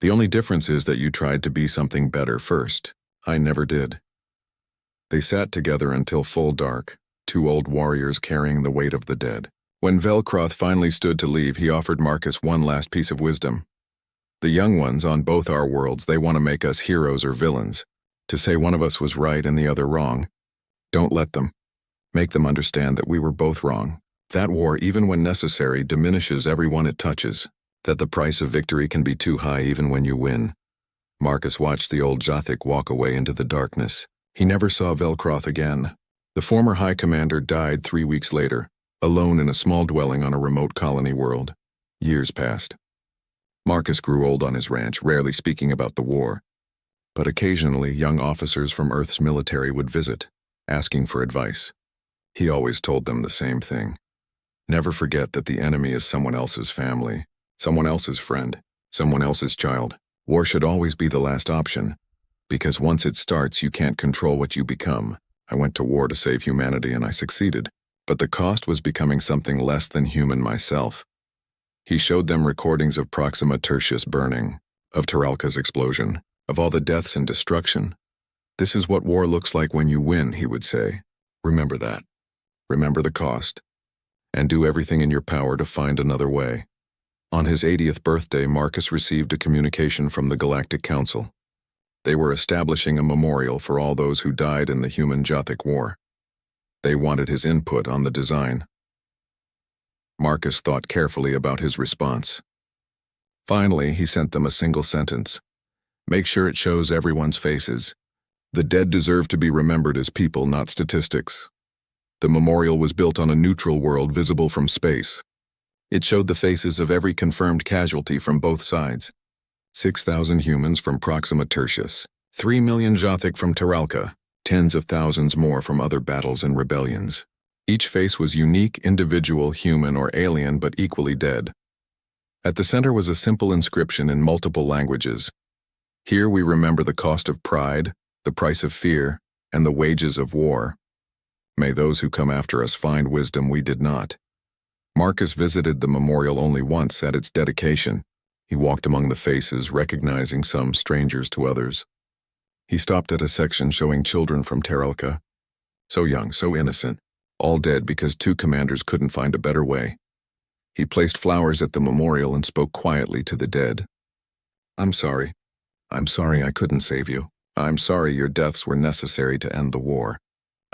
The only difference is that you tried to be something better first. I never did. They sat together until full dark, two old warriors carrying the weight of the dead. When Velcroth finally stood to leave, he offered Marcus one last piece of wisdom. The young ones on both our worlds, they want to make us heroes or villains, to say one of us was right and the other wrong. Don't let them. Make them understand that we were both wrong. That war, even when necessary, diminishes everyone it touches. That the price of victory can be too high even when you win. Marcus watched the old Jothic walk away into the darkness. He never saw Velcroth again. The former High Commander died 3 weeks later, alone in a small dwelling on a remote colony world. Years passed. Marcus grew old on his ranch, rarely speaking about the war. But occasionally, young officers from Earth's military would visit, asking for advice. He always told them the same thing. Never forget that the enemy is someone else's family, someone else's friend, someone else's child. War should always be the last option, because once it starts, you can't control what you become. I went to war to save humanity and I succeeded, but the cost was becoming something less than human myself. He showed them recordings of Proxima Tertius burning, of Terralca's explosion, of all the deaths and destruction. This is what war looks like when you win, he would say. Remember that. Remember the cost. And do everything in your power to find another way. On his 80th birthday, Marcus received a communication from the Galactic Council. They were establishing a memorial for all those who died in the Human-Jothic War. They wanted his input on the design. Marcus thought carefully about his response. Finally, he sent them a single sentence. Make sure it shows everyone's faces. The dead deserve to be remembered as people, not statistics. The memorial was built on a neutral world visible from space. It showed the faces of every confirmed casualty from both sides. 6,000 humans from Proxima Tertius, 3 million Jothic from Terralca, tens of thousands more from other battles and rebellions. Each face was unique, individual, human, or alien, but equally dead. At the center was a simple inscription in multiple languages. Here we remember the cost of pride, the price of fear, and the wages of war. May those who come after us find wisdom we did not. Marcus visited the memorial only once at its dedication. He walked among the faces, recognizing some strangers to others. He stopped at a section showing children from Terralca. So young, so innocent, all dead because 2 commanders couldn't find a better way. He placed flowers at the memorial and spoke quietly to the dead. I'm sorry. I'm sorry I couldn't save you. I'm sorry your deaths were necessary to end the war.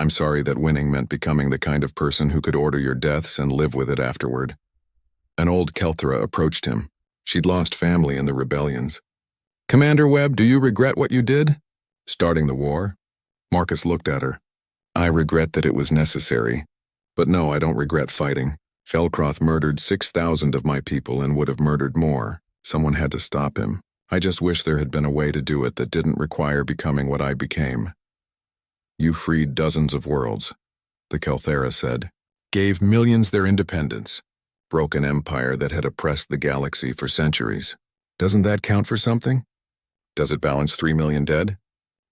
I'm sorry that winning meant becoming the kind of person who could order your deaths and live with it afterward. An old Kelthra approached him. She'd lost family in the rebellions. Commander Webb, do you regret what you did? Starting the war? Marcus looked at her. I regret that it was necessary. But no, I don't regret fighting. Felcroft murdered 6,000 of my people and would have murdered more. Someone had to stop him. I just wish there had been a way to do it that didn't require becoming what I became. You freed dozens of worlds, the Kelthera said. Gave millions their independence. Broke an empire that had oppressed the galaxy for centuries. Doesn't that count for something? Does it balance 3 million dead?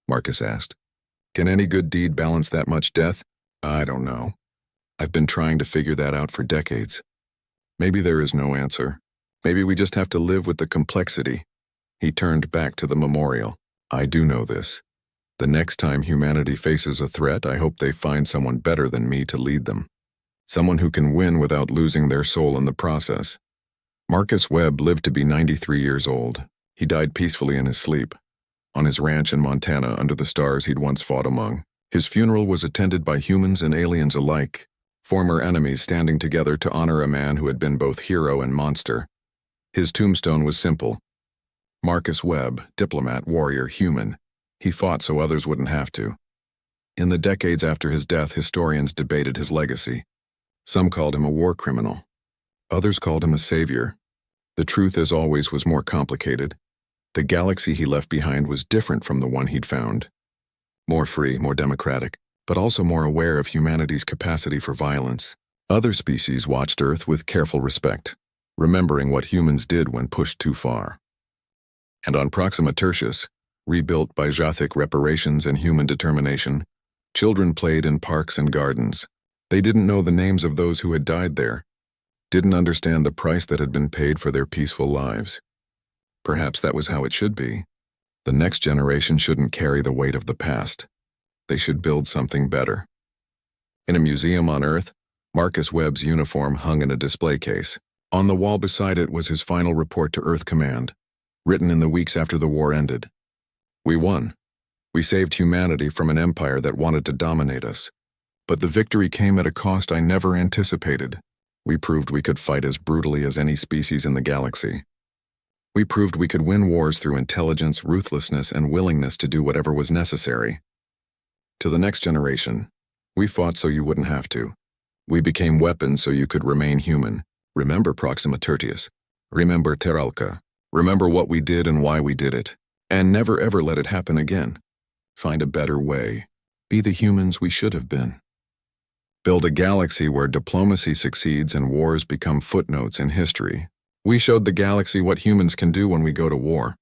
Marcus asked. Can any good deed balance that much death? I don't know. I've been trying to figure that out for decades. Maybe there is no answer. Maybe we just have to live with the complexity. He turned back to the memorial. I do know this. The next time humanity faces a threat, I hope they find someone better than me to lead them. Someone who can win without losing their soul in the process. Marcus Webb lived to be 93 years old. He died peacefully in his sleep, on his ranch in Montana under the stars he'd once fought among. His funeral was attended by humans and aliens alike, former enemies standing together to honor a man who had been both hero and monster. His tombstone was simple. Marcus Webb, diplomat, warrior, human. He fought so others wouldn't have to. In the decades after his death, historians debated his legacy. Some called him a war criminal. Others called him a savior. The truth, as always, was more complicated. The galaxy he left behind was different from the one he'd found. More free, more democratic, but also more aware of humanity's capacity for violence. Other species watched Earth with careful respect, remembering what humans did when pushed too far. And on Proxima Tertius, rebuilt by Jathic reparations and human determination, children played in parks and gardens. They didn't know the names of those who had died there, didn't understand the price that had been paid for their peaceful lives. Perhaps that was how it should be. The next generation shouldn't carry the weight of the past. They should build something better. In a museum on Earth, Marcus Webb's uniform hung in a display case. On the wall beside it was his final report to Earth Command, written in the weeks after the war ended. We won. We saved humanity from an empire that wanted to dominate us. But the victory came at a cost I never anticipated. We proved we could fight as brutally as any species in the galaxy. We proved we could win wars through intelligence, ruthlessness, and willingness to do whatever was necessary. To the next generation, we fought so you wouldn't have to. We became weapons so you could remain human. Remember Proxima Tertius. Remember Teralca. Remember what we did and why we did it. And never ever let it happen again. Find a better way. Be the humans we should have been. Build a galaxy where diplomacy succeeds and wars become footnotes in history. We showed the galaxy what humans can do when we go to war.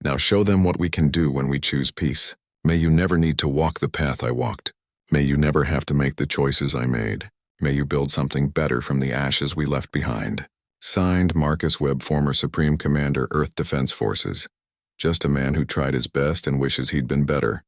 Now show them what we can do when we choose peace. May you never need to walk the path I walked. May you never have to make the choices I made. May you build something better from the ashes we left behind. Signed, Marcus Webb, former Supreme Commander, Earth Defense Forces. Just a man who tried his best and wishes he'd been better.